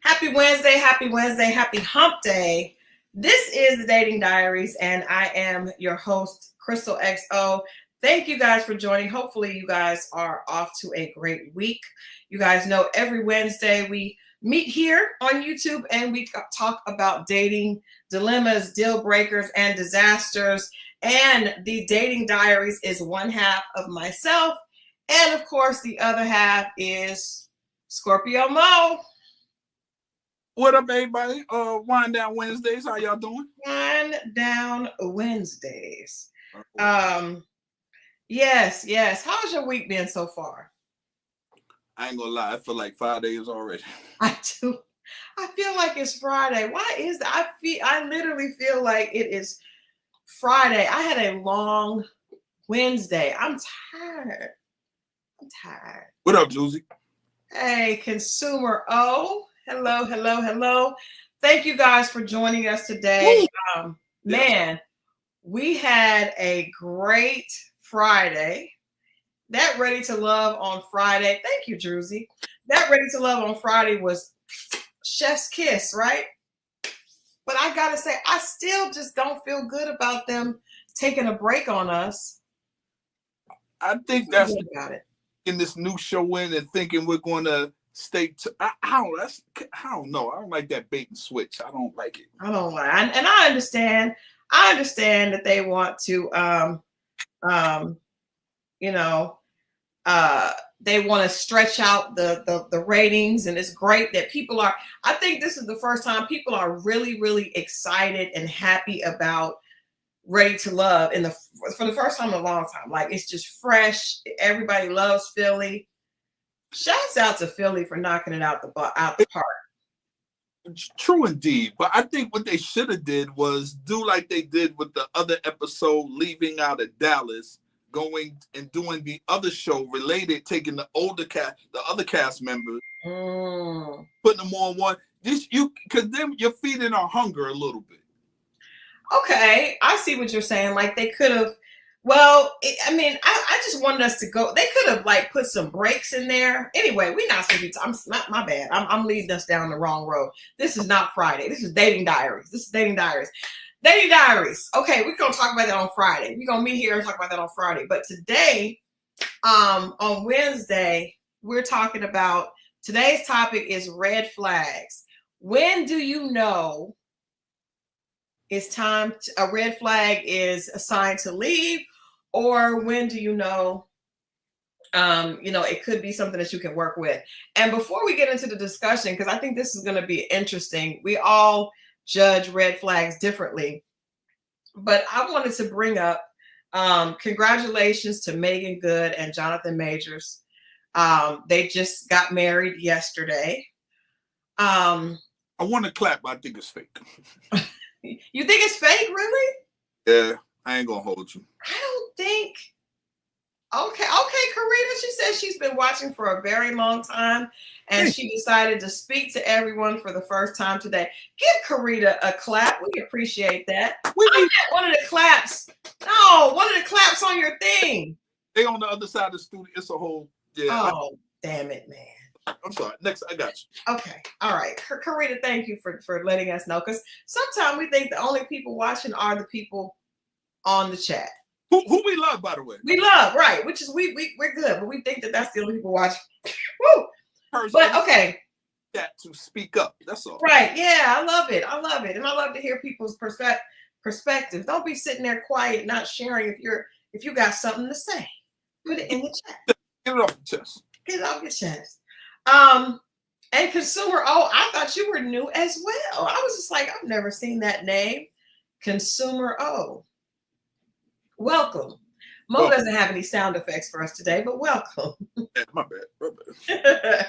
Happy Wednesday, happy Wednesday, happy hump day. This is the Dating Diaries, and I am your host, Christal XO. Thank you guys for joining. Hopefully, you guys are off to a great week. You guys know every Wednesday we meet here on YouTube and we talk about dating dilemmas, deal breakers, and disasters. And the Dating Diaries is one half of myself. And of course, the other half is Scorpio Moe. What up, everybody? Wind Down Wednesdays. How y'all doing? Wind Down Wednesdays. Yes. How's your week been so far? I ain't gonna lie. I feel like 5 days already. I do. I feel like it's Friday. Why is that? I literally feel like it is Friday. I had a long Wednesday. I'm tired. What up, Juicy? Hey, Consumer O. Hello. Thank you guys for joining us today. Man, we had a great Friday. That Ready to Love on Friday. Thank you, Druzy. That Ready to Love on Friday was chef's kiss, right? But I gotta say, I still just don't feel good about them taking a break on us. I think that's about it. In this new show in and thinking we're going to stay. I don't know. I don't like that bait and switch. I don't like it. I don't like, and I understand. I understand that they want to, they want to stretch out the ratings, and it's great that people are. I think this is the first time people are really, really excited and happy about Ready to Love for the first time in a long time. Like, it's just fresh. Everybody loves Philly. Shouts out to Philly for knocking it out the park. True indeed. But I think what they should have did was do like they did with the other episode, leaving out of Dallas, going and doing the other show related, taking the other cast members, putting them on one. Because then you're feeding our hunger a little bit. Okay, I see what you're saying. Like, they could have. Well, I just wanted us to go. They could have like put some breaks in there. Anyway, we're not supposed to be. I'm not my bad. I'm leading us down the wrong road. This is not Friday. This is Dating Diaries. Dating Diaries. Okay, we're gonna talk about that on Friday. We're gonna meet here and talk about that on Friday. But today, on Wednesday, we're talking about today's topic is red flags. When do you know it's time? A red flag is a sign to leave. Or when do you know, it could be something that you can work with. And before we get into the discussion, because I think this is going to be interesting, we all judge red flags differently. But I wanted to bring up congratulations to Megan Good and Jonathan Majors. They just got married yesterday. I want to clap, but I think it's fake. You think it's fake, really? Yeah. I ain't gonna hold you. I don't think. Okay, Karita, she says she's been watching for a very long time, and she decided to speak to everyone for the first time today. Give Karita a clap. We appreciate that. One of the claps. No, one of the claps on your thing. They on the other side of the studio. It's a whole. Yeah. Oh, damn it, man. I'm sorry. Next, I got you. Okay. All right. Karita, thank you for letting us know, because sometimes we think the only people watching are the people on the chat. Who we love, by the way. We love, right? Which is we're good, but we think that that's the only people watching. Woo! But okay. That to speak up. That's all. Right? Yeah, I love it, and I love to hear people's perspective. Don't be sitting there quiet, not sharing. If you got something to say, put it in the chat. Get it off your chest. Get it off your chest. And Consumer O, I thought you were new as well. I was just like, I've never seen that name, Consumer O. Welcome. Mo doesn't have any sound effects for us today, but welcome. Yeah, my bad.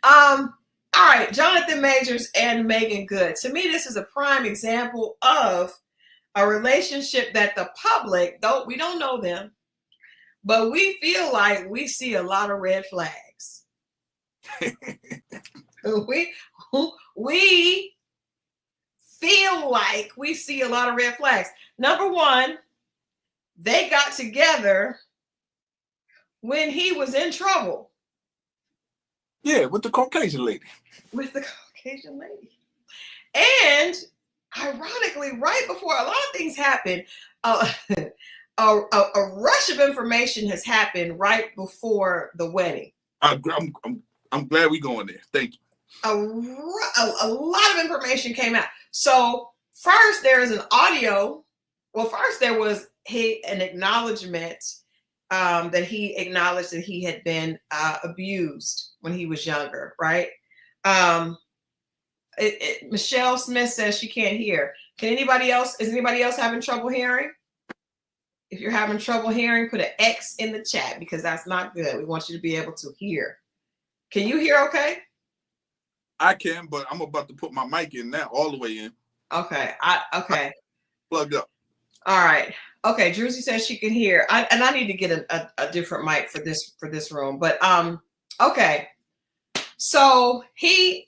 All right, Jonathan Majors and Megan Good. To me, this is a prime example of a relationship that the public, we don't know them, but we feel like we see a lot of red flags. We feel like we see a lot of red flags. Number one, they got together when he was in trouble. Yeah, with the Caucasian lady. With the Caucasian lady. And ironically, right before a lot of things happen, a rush of information has happened right before the wedding. I'm glad we're going there. Thank you. A lot of information came out. So first there is an audio. Well, first there was an acknowledgement that he acknowledged that he had been abused when he was younger, right? Michelle Smith says she can't hear. Can anybody else? Is anybody else having trouble hearing? If you're having trouble hearing, put an X in the chat because that's not good. We want you to be able to hear. Can you hear okay? I can, but I'm about to put my mic in now, all the way in. Okay. Okay. Plugged up. All right. Okay. Druzy says she can hear. I need to get a different mic for this room. But okay. So he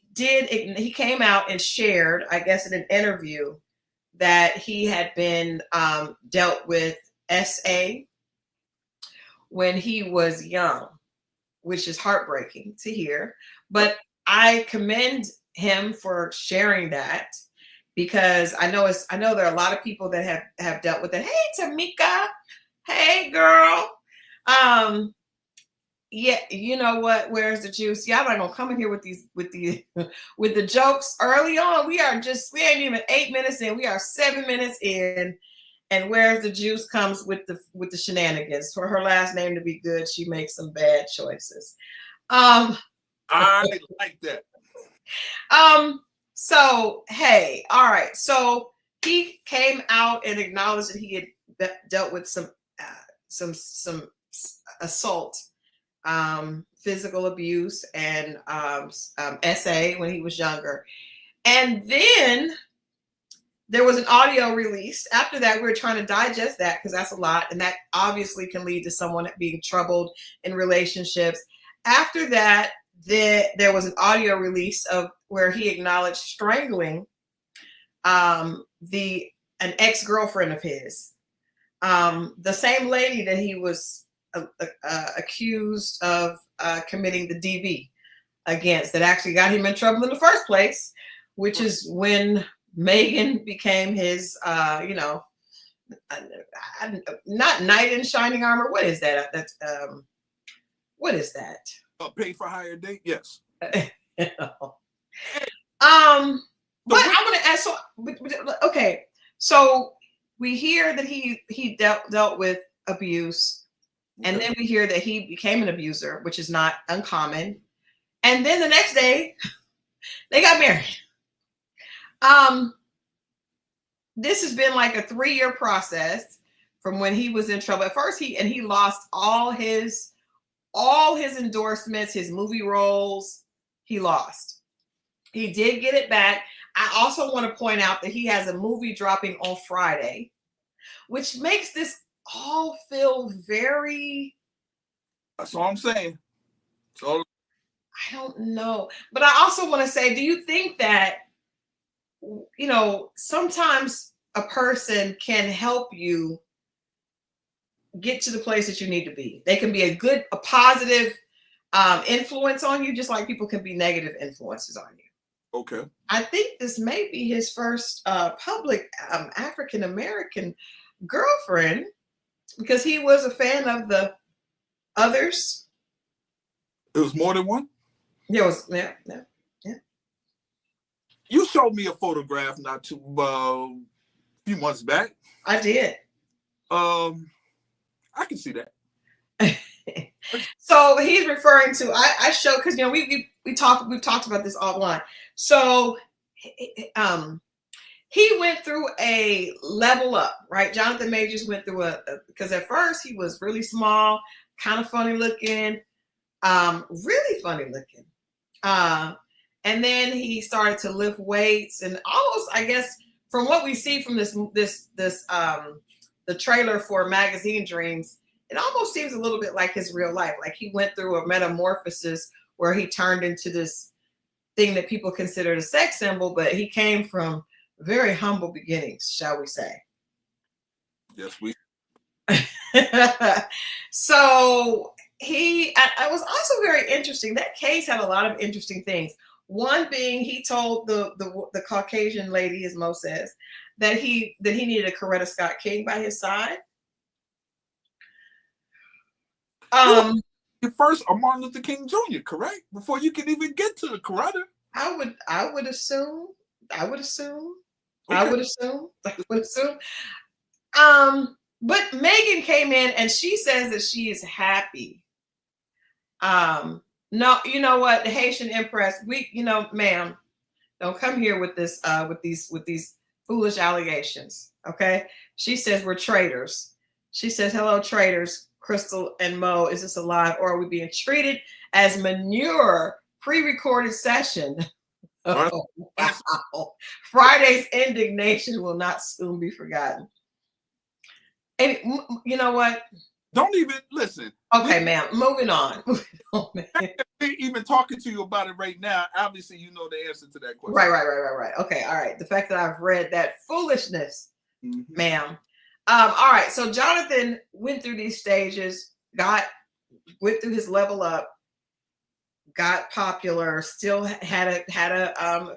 came out and shared, I guess, in an interview that he had been dealt with SA when he was young, which is heartbreaking to hear. But I commend him for sharing that because I know there are a lot of people that have dealt with it. Hey, Tamika. Hey, girl. Yeah, you know what? Where's the juice? Y'all not gonna come in here with the jokes early on. We ain't even 8 minutes in. We are 7 minutes in. And where's the juice comes with the shenanigans. For her last name to be good, she makes some bad choices. I like that. So hey, all right. So he came out and acknowledged that he had dealt with some assault, physical abuse, and SA when he was younger. And then there was an audio released. After that, we were trying to digest that because that's a lot. And that obviously can lead to someone being troubled in relationships. After that, there was an audio release of where he acknowledged strangling an ex-girlfriend of his. The same lady that he was accused of committing the DV against that actually got him in trouble in the first place, which is when Megan became his, not knight in shining armor. What is that? That's what is that? Pay for hire date? Yes. But I want to ask. So, okay, so we hear that he dealt with abuse, and then we hear that he became an abuser, which is not uncommon. And then the next day, they got married. This has been like a 3-year process from when he was in trouble. At first, he lost all his endorsements, his movie roles. He lost. He did get it back. I also want to point out that he has a movie dropping on Friday, which makes this all feel very. That's all I'm saying. So I don't know, but I also want to say, do you think that, sometimes a person can help you get to the place that you need to be? They can be a positive influence on you, just like people can be negative influences on you. Okay. I think this may be his first public African-American girlfriend, because he was a fan of the others. It was more than one? Yeah. You showed me a photograph not too few months back. I did. I can see that. So he's referring to I show, because we've talked about this offline. So he went through a level up, right? Jonathan Majors went through because at first he was really small, kind of funny looking, really funny looking. And then he started to lift weights, and almost, I guess, from what we see from the trailer for Magazine Dreams, it almost seems a little bit like his real life. Like he went through a metamorphosis where he turned into this thing that people considered a sex symbol, but he came from very humble beginnings, shall we say. Yes, we. So I was also very interesting. That case had a lot of interesting things. One being he told the Caucasian lady, as Mo says, that he needed a Coretta Scott King by his side. First a Martin Luther King Jr., correct? Before you can even get to the Coretta. I would assume. But Megan came in and she says that she is happy. No, you know what, the Haitian Empress, ma'am, don't come here with this, with these foolish allegations. Okay. She says we're traitors. She says, hello, traitors, Christal and Mo. Is this alive or are we being treated as manure? Pre-recorded session. Oh, wow. Friday's indignation will not soon be forgotten. And you know what? Don't even listen. Okay, ma'am. Moving on. Even talking to you about it right now, obviously you know the answer to that question. Right. Okay, all right. The fact that I've read that foolishness, ma'am. All right. So Jonathan went through these stages, went through his level up, got popular, still had a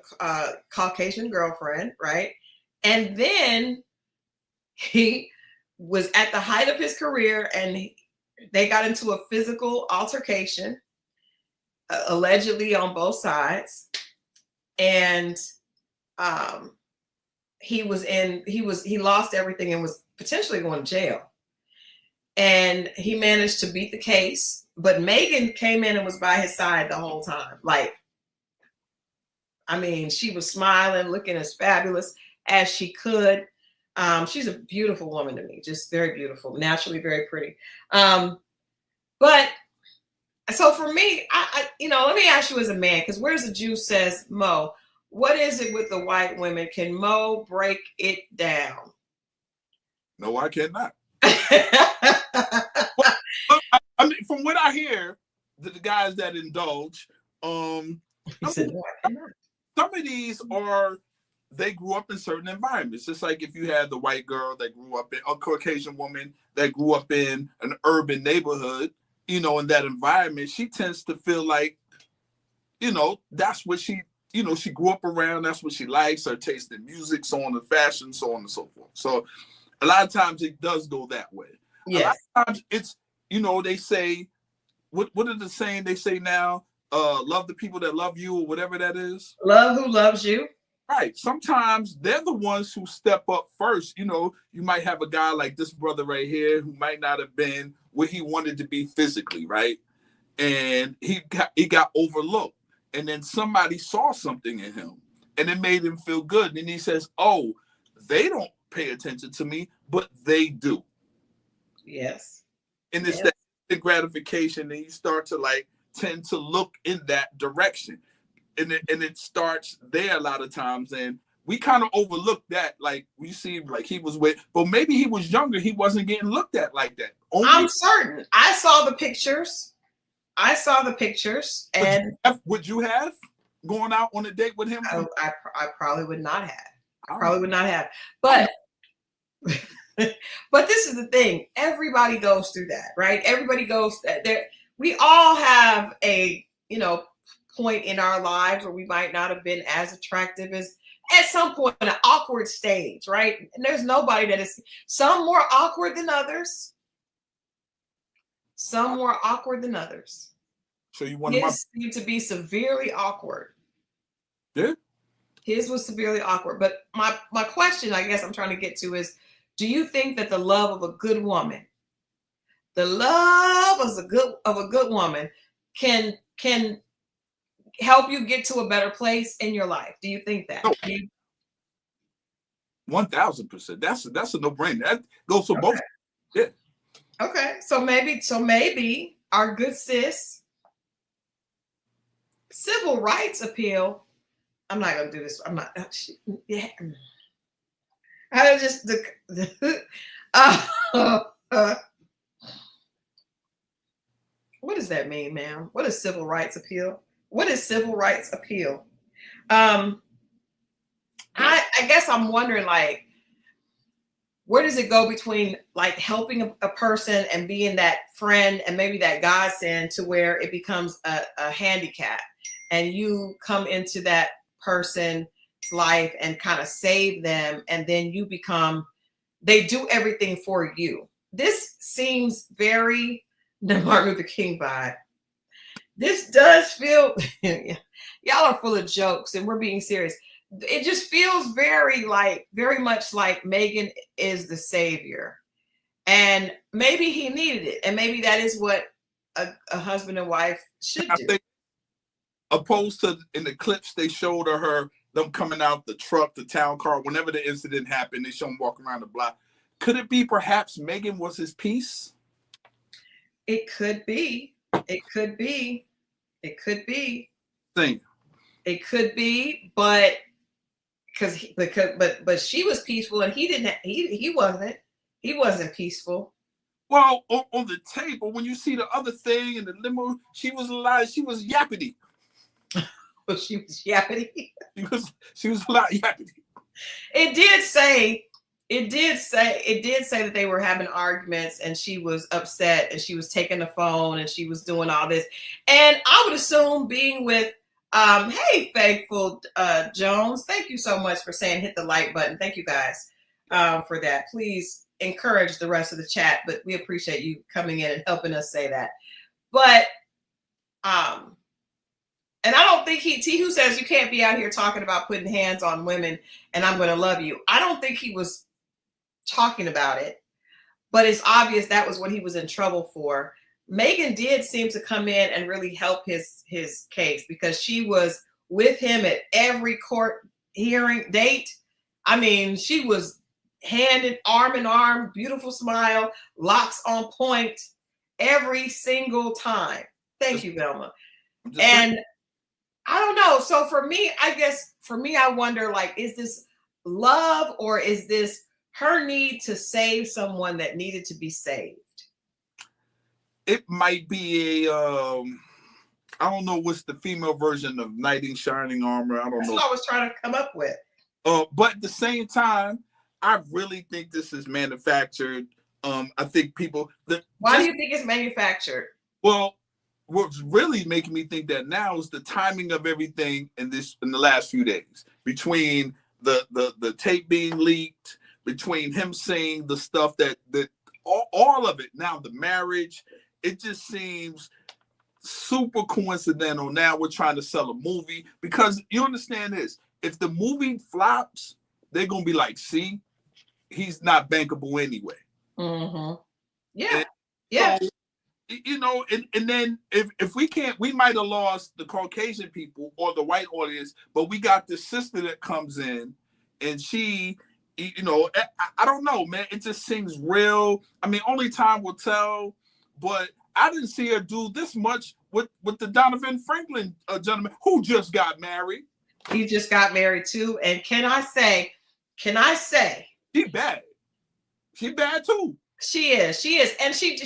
Caucasian girlfriend, right? And then he was at the height of his career and they got into a physical altercation, allegedly on both sides. And he lost everything and was potentially going to jail. And he managed to beat the case, but Megan came in and was by his side the whole time. Like, I mean, she was smiling, looking as fabulous as she could. She's a beautiful woman to me, just very beautiful, naturally very pretty. But so for me, I let me ask you as a man, because Where's the Juice says, Mo, what is it with the white women? Can Mo break it down? No, I cannot. I mean, from what I hear, the guys that indulge, some of these they grew up in certain environments. Just like if you had the white girl that grew up in a Caucasian woman that grew up in an urban neighborhood, in that environment, she tends to feel like, that's what she grew up around. That's what she likes, her taste in music, so on, and fashion, so on and so forth. So a lot of times it does go that way. Yes. A lot of times it's, they say, what are the saying they say now? Love the people that love you, or whatever that is. Love who loves you. Right. Sometimes they're the ones who step up first. You might have a guy like this brother right here who might not have been where he wanted to be physically, right? And he got overlooked. And then somebody saw something in him and it made him feel good. And he says, oh, they don't pay attention to me, but they do. Yes. And it's that gratification, and you start to tend to look in that direction. And it starts there a lot of times, and we kind of overlook that. Like, we see like he was but maybe he was younger, he wasn't getting looked at like that. I'm certain. I saw the pictures, and would you have gone out on a date with him? I probably would not have. But but this is the thing. Everybody goes through that, right? Everybody goes there. We all have a point in our lives where we might not have been as attractive as at some point, an awkward stage, right? And there's nobody that is, some more awkward than others. So you want his seemed to be severely awkward. Yeah. His was severely awkward. But my question, I guess I'm trying to get to is, do you think that the love of a good woman, can help you get to a better place in your life? Do you think that? No. 1000%. That's a no-brainer. That goes for both. Yeah. Okay. So maybe our good sis, civil rights appeal. I'm not gonna do this. I'm not. Yeah. I just what does that mean, ma'am? What is civil rights appeal? What is civil rights appeal? I guess I'm wondering, like, where does it go between like helping a person and being that friend and maybe that godsend to where it becomes a handicap and you come into that person's life and kind of save them, and then you become, they do everything for you. This seems very the Martin Luther King vibe. This does feel, y'all are full of jokes and we're being serious. It just feels very much like Megan is the savior. And maybe he needed it. And maybe that is what a husband and wife should do. I think, opposed to in the clips they showed of her, them coming out the truck, the town car, whenever the incident happened, they show him walking around the block. Could it be perhaps Megan was his piece? It could be. It could be. It could be. Thing. It could be, but but she was peaceful and he wasn't peaceful. Well, on the table, when you see the other thing in the limo, she was yappity. Well, she was yappity. She was a lot yappity. It did say that they were having arguments and she was upset and she was taking the phone and she was doing all this. And I would assume being with hey, Faithful Jones, thank you so much for saying hit the like button. Thank you guys for that. Please encourage the rest of the chat, but we appreciate you coming in and helping us say that. But and I don't think T who says you can't be out here talking about putting hands on women and I'm going to love you. I don't think he was talking about it, but it's obvious that was what he was in trouble for. Megan did seem to come in and really help his case because she was with him at every court hearing date. I mean, she was arm in arm, beautiful smile, locks on point every single time. Thank you, Velma. And I don't know. So for me, I wonder, like, is this love or is this her need to save someone that needed to be saved? It might be I don't know what's the female version of knight in shining armor. I don't know. That's what I was trying to come up with. But at the same time, I really think this is manufactured. I think people. Why do you think it's manufactured? Well, what's really making me think that now is the timing of everything in the last few days, between the tape being leaked, between him saying the stuff that all of it. Now the marriage. It just seems super coincidental. Now we're trying to sell a movie because you understand this. If the movie flops, they're going to be like, see, he's not bankable anyway. Mm-hmm. Yeah. Yeah. So, you know, and then if we can't, we might have lost the Caucasian people or the white audience, but we got this sister that comes in and she, you know, I don't know, man. It just seems real. I mean, only time will tell. But I didn't see her do this much with the Donovan Franklin gentleman who just got married. He just got married too. And can I say, she bad. She bad too. She is. And she,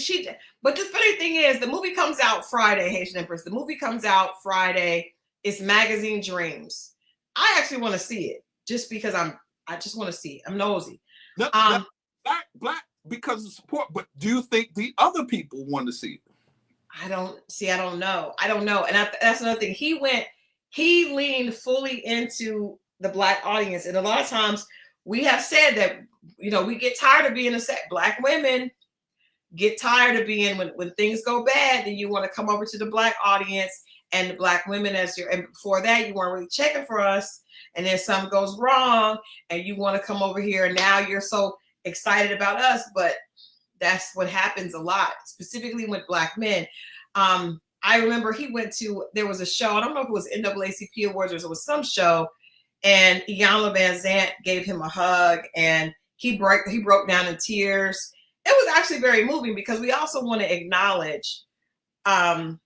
but the funny thing is the movie comes out Friday, Haitian Empress. The movie comes out Friday. It's Magazine Dreams. I actually want to see it just because I just want to see it. I'm nosy. No, black. Because of support, but do you think the other people want to see it? I don't know. And that's another thing. He leaned fully into the black audience. And a lot of times we have said that, you know, we get tired of being black women get tired of being when things go bad, then you want to come over to the black audience and the black women and before that you weren't really checking for us. And then something goes wrong and you want to come over here and now you're so excited about us, but that's what happens a lot, specifically with black men. I remember there was a show, I don't know if it was NAACP Awards or it was some show, and Iyanla Vanzant gave him a hug and he broke down in tears. It was actually very moving because we also want to acknowledge that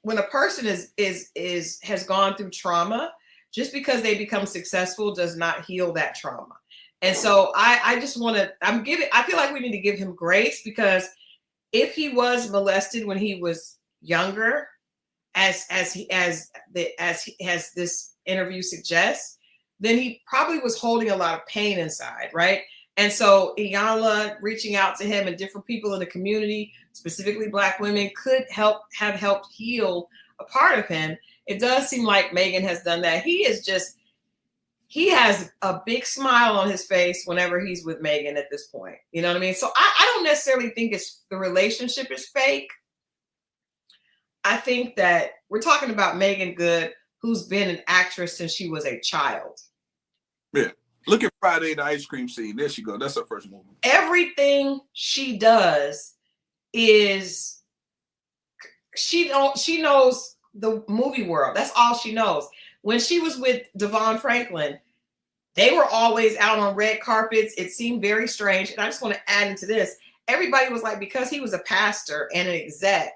when a person has gone through trauma, just because they become successful does not heal that trauma. And so I just want to, I feel like we need to give him grace because if he was molested when he was younger, as this interview suggests, then he probably was holding a lot of pain inside, right? And so Iyanla reaching out to him and different people in the community, specifically Black women, could have helped heal a part of him. It does seem like Megan has done that. He has a big smile on his face whenever he's with Megan at this point. You know what I mean? So I don't necessarily think the relationship is fake. I think that we're talking about Megan Good, who's been an actress since she was a child. Yeah. Look at Friday the ice cream scene. There she go. That's her first movie. Everything she does is she knows the movie world. That's all she knows. When she was with Devon Franklin, they were always out on red carpets. It seemed very strange. And I just want to add into this. Everybody was like, because he was a pastor and an exec.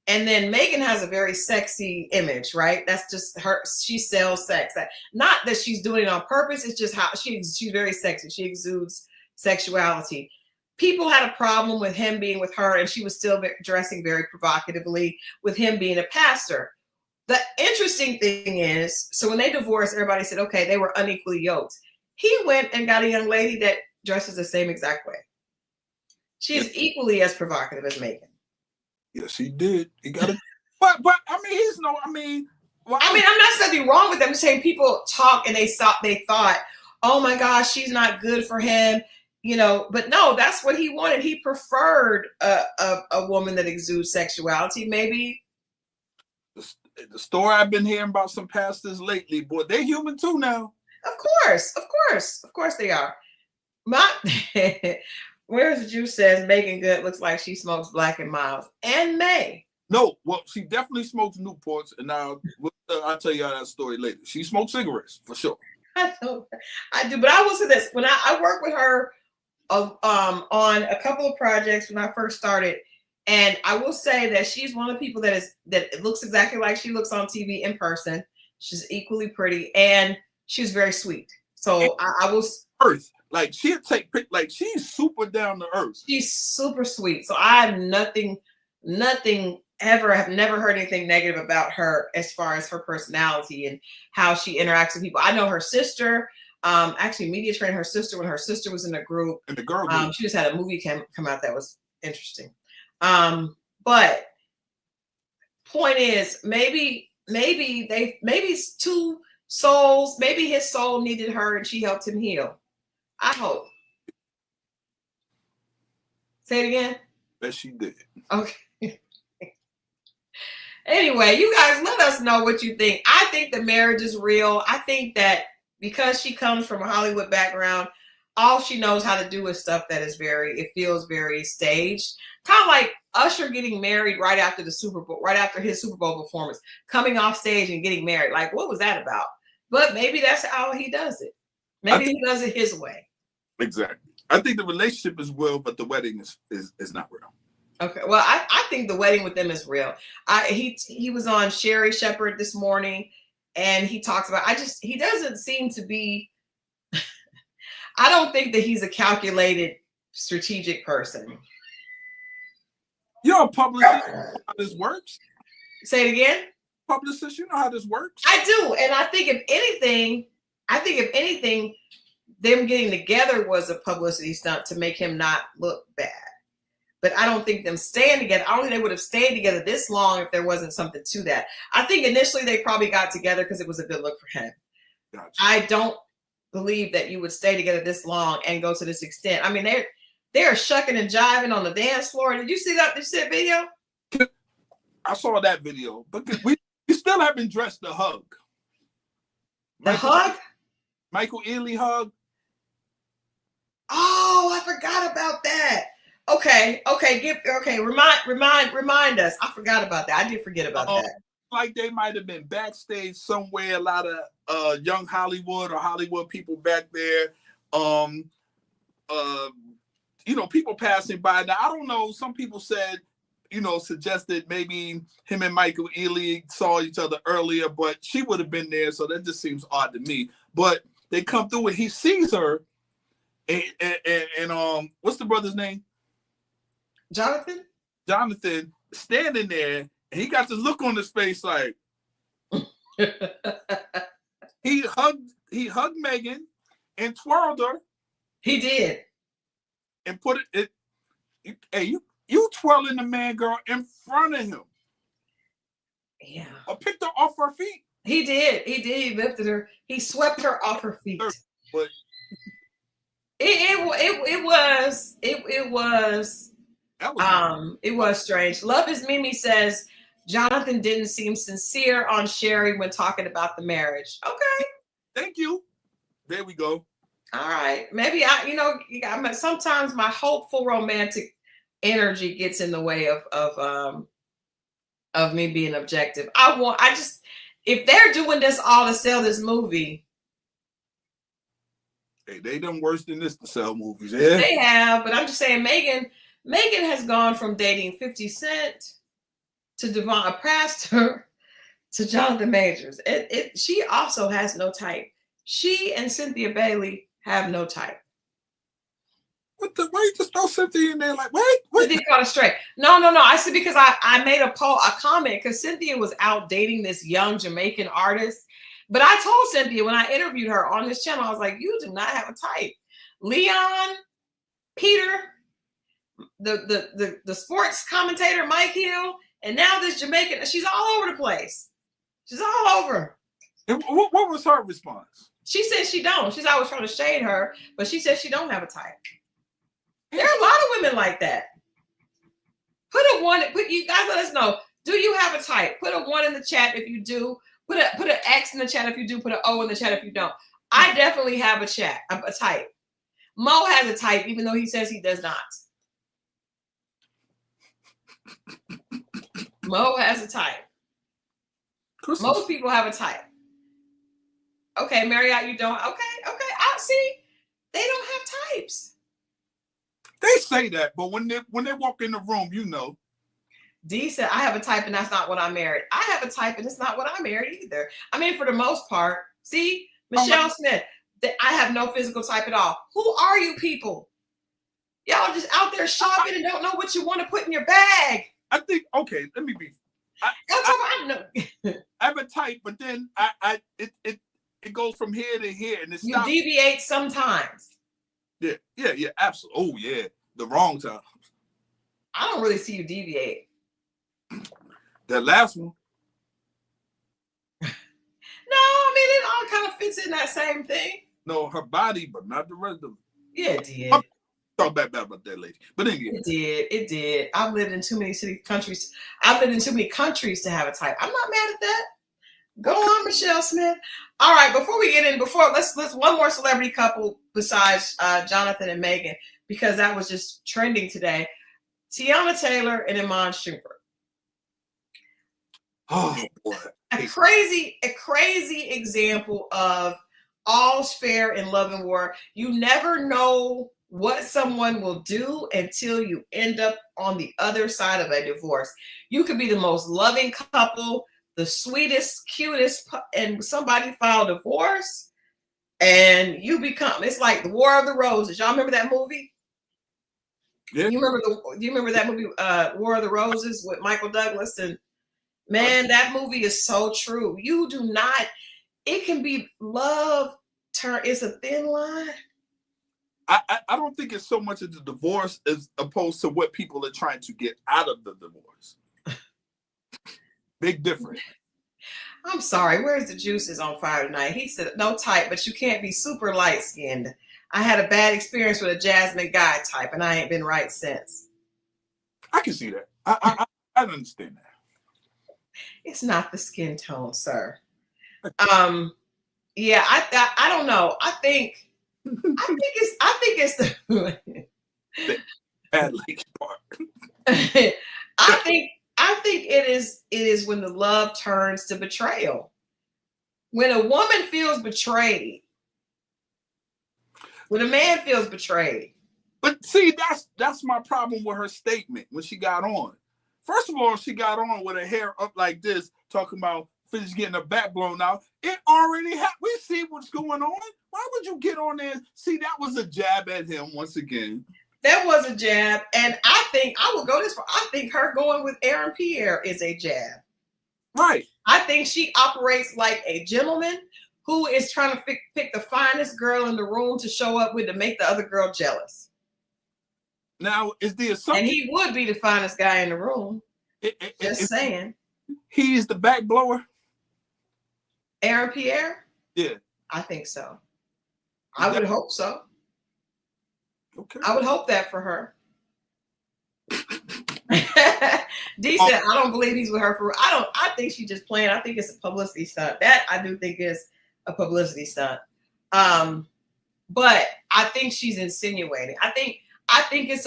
And then Megan has a very sexy image, right? That's just her. She sells sex. Not that she's doing it on purpose. It's just how she's very sexy. She exudes sexuality. People had a problem with him being with her, and she was still dressing very provocatively with him being a pastor. The interesting thing is, so when they divorced, everybody said, okay, they were unequally yoked. He went and got a young lady that dresses the same exact way. She's equally as provocative as Megan. Yes, he did. He got it. But I mean, he's no. I mean, well, I'm not saying anything wrong with them. I'm saying people talk and they thought, oh my gosh, she's not good for him, you know. But no, that's what he wanted. He preferred a woman that exudes sexuality. Maybe the story I've been hearing about some pastors lately, boy, they're human too now. Of course they are. Where's the Juice says Megan Good looks like she smokes Black and Miles and May. No, well, she definitely smokes Newports, and now I'll tell you that story later. She smokes cigarettes for sure. I do, but I will say this: when I worked with her on a couple of projects when I first started, and I will say that she's one of the people that looks exactly like she looks on TV in person. She's equally pretty, and she's very sweet. So I was Earth. Like she'll take, like she's super down to earth. She's super sweet. So I have nothing ever. Have never heard anything negative about her as far as her personality and how she interacts with people. I know her sister. Actually, media trained her sister when her sister was in the group. And the girl group. She just had a movie come out that was interesting. But point is, maybe two souls. Maybe his soul needed her and she helped him heal. I hope. Say it again. That she did. Okay. Anyway, you guys let us know what you think. I think the marriage is real. I think that because she comes from a Hollywood background, all she knows how to do is stuff that is it feels very staged. Kind of like Usher getting married right after the Super Bowl, right after his Super Bowl performance, coming off stage and getting married. Like, what was that about? But maybe that's how he does it. Maybe he does it his way. Exactly. I think the relationship is real, but the wedding is not real. Okay. Well, I think the wedding with them is real. He was on Sherry Shepherd this morning, and he talks about. He doesn't seem to be. I don't think that he's a calculated, strategic person. You're a publicist. You know how this works? Say it again. Publicist, you know how this works? I do, and I think if anything, them getting together was a publicity stunt to make him not look bad. But I don't think them staying together. I don't think they would have stayed together this long if there wasn't something to that. I think initially they probably got together because it was a good look for him. Gotcha. I don't believe that you would stay together this long and go to this extent. I mean, they're shucking and jiving on the dance floor. Did you see that? Did you see that video? I saw that video, but we still haven't dressed the hug. Hug? Michael Ealy hug. Oh, I forgot about that. Okay. Remind us. I forgot about that. I did forget about that. Like they might have been backstage somewhere. A lot of young Hollywood or Hollywood people back there. People passing by. Now I don't know. Some people said, suggested maybe him and Michael Ealy saw each other earlier, but she would have been there, so that just seems odd to me. But they come through and he sees her, and what's the brother's name? Jonathan standing there, and he got this look on his face like he hugged Megan and twirled her. He did. and put you twirling the man girl in front of him. Yeah. Or picked her off her feet. He did. He lifted her. He swept her off her feet. But it was strange. Love is Mimi says Jonathan didn't seem sincere on Sherry when talking about the marriage. Okay. Thank you. There we go. All right. Maybe sometimes my hopeful romantic energy gets in the way of me being objective. If they're doing this all to sell this movie. Hey, they done worse than this to sell movies. Yeah. They have, but I'm just saying Megan has gone from dating 50 Cent to Devon, a pastor, to Jonathan Majors. She also has no type. She and Cynthia Bailey have no type. What the? Why you just throw Cynthia in there like, wait? Cynthia got it straight. No. I said because I made a comment because Cynthia was out dating this young Jamaican artist. But I told Cynthia when I interviewed her on this channel, I was like, you do not have a type. Leon, Peter, the sports commentator, Mike Hill, and now this Jamaican, she's all over the place. She's all over. And what was her response? She said she don't. She's always trying to shade her, but she said she don't have a type. There are a lot of women like that. You guys let us know. Do you have a type? Put a 1 in the chat if you do. Put an X in the chat if you do. Put an O in the chat if you don't. I definitely have a type. Mo has a type, even though he says he does not. Mo has a type. Most people have a type. Okay, Marriott, you don't. Okay. I see. They don't have types. They say that, but when they walk in the room, you know. D said, I have a type and that's not what I married. I have a type and it's not what I married either. I mean, for the most part. See, Michelle Smith, I have no physical type at all. Who are you people? Y'all just out there shopping and don't know what you want to put in your bag. I think, okay, let me be. I have a type, but then it goes from here to here and it's you deviate sometimes. Yeah, absolutely. Oh, yeah, the wrong time. I don't really see you deviate. That last one. No, I mean, it all kind of fits in that same thing. No, her body, but not the rest of it. Yeah, it did. Talk bad about that lady. But anyway. It did. I've lived in too many countries. I've lived in too many countries to have a type. I'm not mad at that. Go on, Michelle Smith. All right, before we get in, let's one more celebrity couple besides Jonathan and Megan, because that was just trending today. Teyana Taylor and Iman Shumpert. Oh boy. A crazy example of all's fair in love and war. You never know what someone will do until you end up on the other side of a divorce. You could be the most loving couple, the sweetest, cutest, and somebody file divorce, and it's like the War of the Roses. Y'all remember that movie? Yeah. Do you remember that movie, War of the Roses with Michael Douglas? And man, that movie is so true. You do not. It can be love. It's a thin line. I don't think it's so much of the divorce as opposed to what people are trying to get out of the divorce. Big difference. I'm sorry. Where's the juices on fire tonight? He said, no type, but you can't be super light skinned. I had a bad experience with a Jasmine Guy type, and I ain't been right since. I can see that. I understand that. It's not the skin tone, sir. Yeah, I don't know. I think it's the bad legs part. I think it is when the love turns to betrayal. When a woman feels betrayed. When a man feels betrayed. But see, that's my problem with her statement when she got on. First of all, she got on with her hair up like this, talking about finish getting her back blown out. It already happened. We see what's going on. Why would you get on there? See, that was a jab at him once again. That was a jab. And I think I will go this far. I think her going with Aaron Pierre is a jab. Right. I think she operates like a gentleman who is trying to pick the finest girl in the room to show up with to make the other girl jealous. Now, is the And assumption he would be the finest guy in the room. Just saying. He's the back blower? Aaron Pierre? Yeah. I think so. I would hope so. Okay. I would hope that for her. D said, I don't believe he's with her for. I think she's just playing. I think it's a publicity stunt. That I do think is a publicity stunt. But I think she's insinuating. I think it's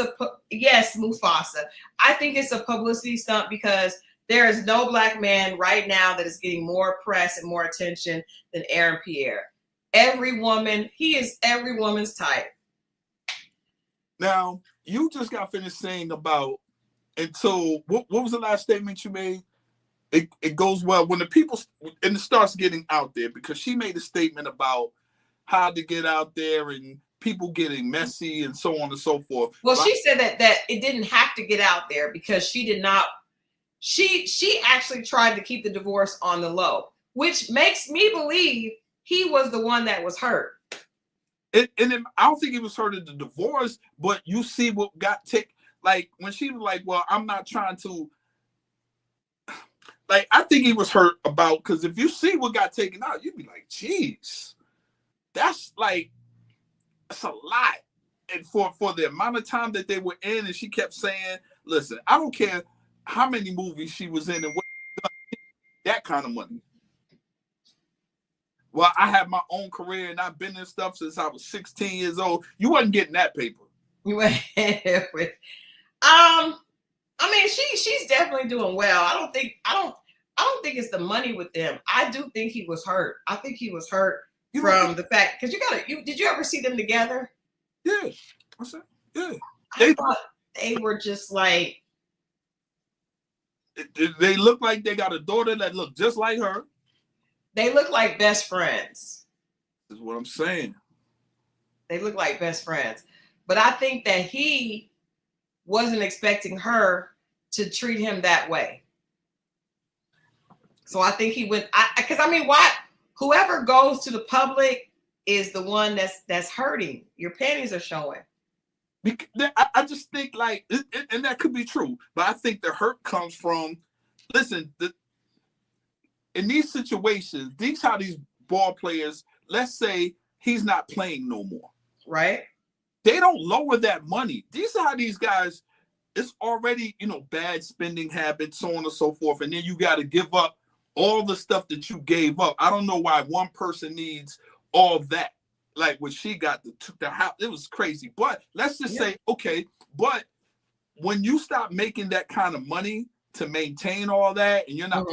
yes, Mufasa. I think it's a publicity stunt because there is no black man right now that is getting more press and more attention than Aaron Pierre. Every woman, he is every woman's type. Now, you just got finished saying about until what was the last statement you made? It goes well when the people and it starts getting out there, because she made a statement about how to get out there and people getting messy and so on and so forth. Well, she said that it didn't have to get out there because she did not. She actually tried to keep the divorce on the low, which makes me believe he was the one that was hurt. I don't think he was hurt at the divorce, but you see what got taken. Like when she was like, "Well, I'm not trying to." Like I think he was hurt about, because if you see what got taken out, you'd be like, "Geez, that's a lot." And for the amount of time that they were in, and she kept saying, "Listen, I don't care how many movies she was in and what that kind of money." Well, I have my own career and I've been in stuff since I was 16 years old. You wasn't getting that paper. I mean, she's definitely doing well. I don't think it's the money with them. I do think he was hurt. I think he was hurt from the fact, because did you ever see them together? Yeah. I said, yeah. I thought they were just like, they look like they got a daughter that looked just like her. They look like best friends. Is what I'm saying. They look like best friends. But I think that he wasn't expecting her to treat him that way. So I think he went, because I mean, why? Whoever goes to the public is the one that's hurting. Your panties are showing. I just think and that could be true, but I think the hurt comes from, listen, in these situations, how these ball players, let's say he's not playing no more. Right. They don't lower that money. These are how these guys, it's already, bad spending habits, so on and so forth. And then you got to give up all the stuff that you gave up. I don't know why one person needs all that. Like when she got the house, it was crazy. But let's just say, okay, but when you stop making that kind of money to maintain all that and you're not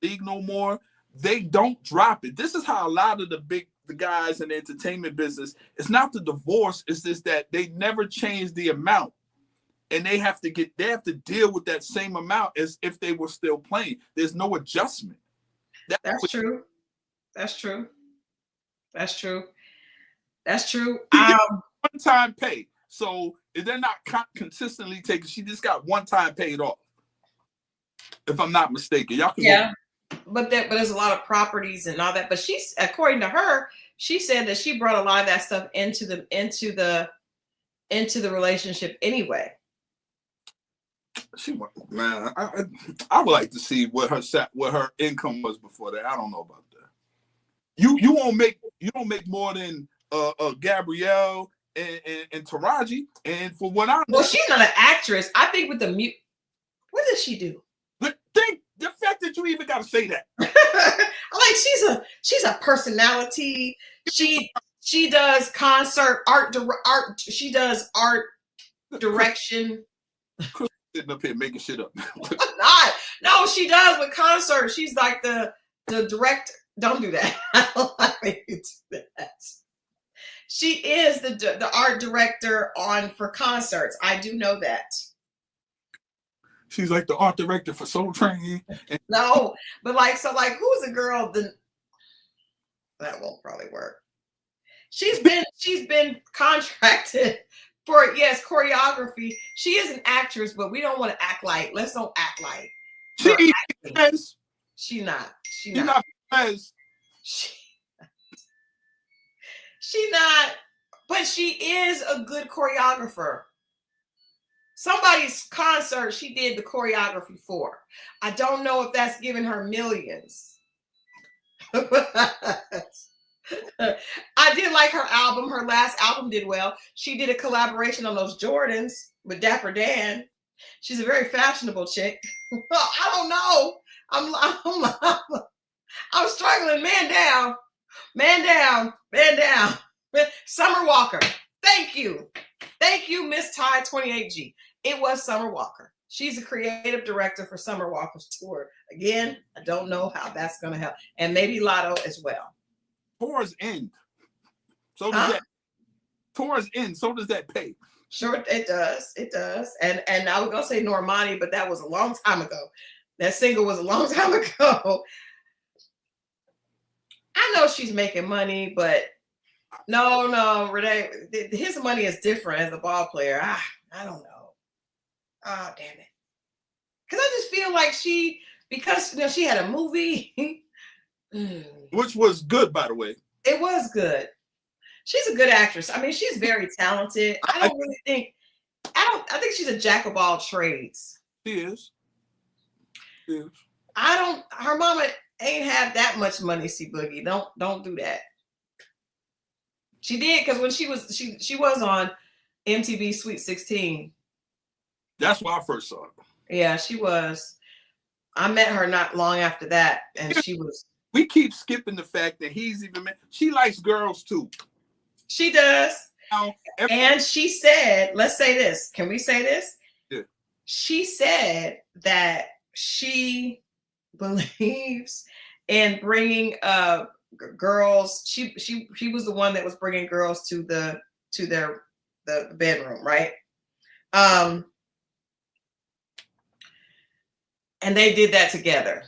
league no more, they don't drop it. This is how a lot of the guys in the entertainment business, it's not the divorce, it's just that they never change the amount, and they have to deal with that same amount as if they were still playing. There's no adjustment. That's true. That's true. One-time pay. So if they're not consistently taking, she just got one time paid off, if I'm not mistaken. Y'all can But there's a lot of properties and all that. But she's, according to her, she said that she brought a lot of that stuff into the relationship anyway. I would like to see what her income was before that. I don't know about that. You don't make more than Gabrielle and Taraji, and for what I know, well, she's not an actress. I think with the mute, what does she do? But the fact that you even got to say that, like she's a personality. She does concert art. She does art direction. Sitting up here making shit up. No, she does with concerts. She's like the director. Don't do that. I don't like you do that. She is the art director for concerts. I do know that. She's like the art director for Soul Train. No, but who's the girl? That won't probably work. She's been contracted for choreography. She is an actress, but we don't want to act like. Let's don't act like. She's not. She's not. She not. But she is a good choreographer. somebody's concert she did the choreography for. I don't know if that's giving her millions. I did like her album. Her last album did well. She did a collaboration on those Jordans with Dapper Dan. She's a very fashionable chick. I don't know. I'm struggling. Man down. Man down. Man down. Summer Walker. Thank you. Thank you, Miss Ty 28G. It was Summer Walker. She's a creative director for Summer Walker's tour. Again, I don't know how that's going to help. And maybe Lotto as well. Tours end. So does that. Tours end. So does that pay. Sure, it does. It does. And I was going to say Normani, but that was a long time ago. That single was a long time ago. I know she's making money, but no, Renee, his money is different as a ball player. I don't know. Oh, damn it. Because I just feel like because she had a movie. Which was good, by the way. It was good. She's a good actress. I mean, she's very talented. I think she's a jack of all trades. She is. Her mama ain't have that much money, C Boogie. Don't do that. She did, because when she was on MTV Sweet 16. That's why I first saw her. Yeah, she was. I met her not long after that, and she was. We keep skipping the fact that he's even. She likes girls too. She does. And she said, let's say this. Can we say this? Yeah. She said that she believes in bringing girls. She was the one that was bringing girls to their bedroom, right? And they did that together.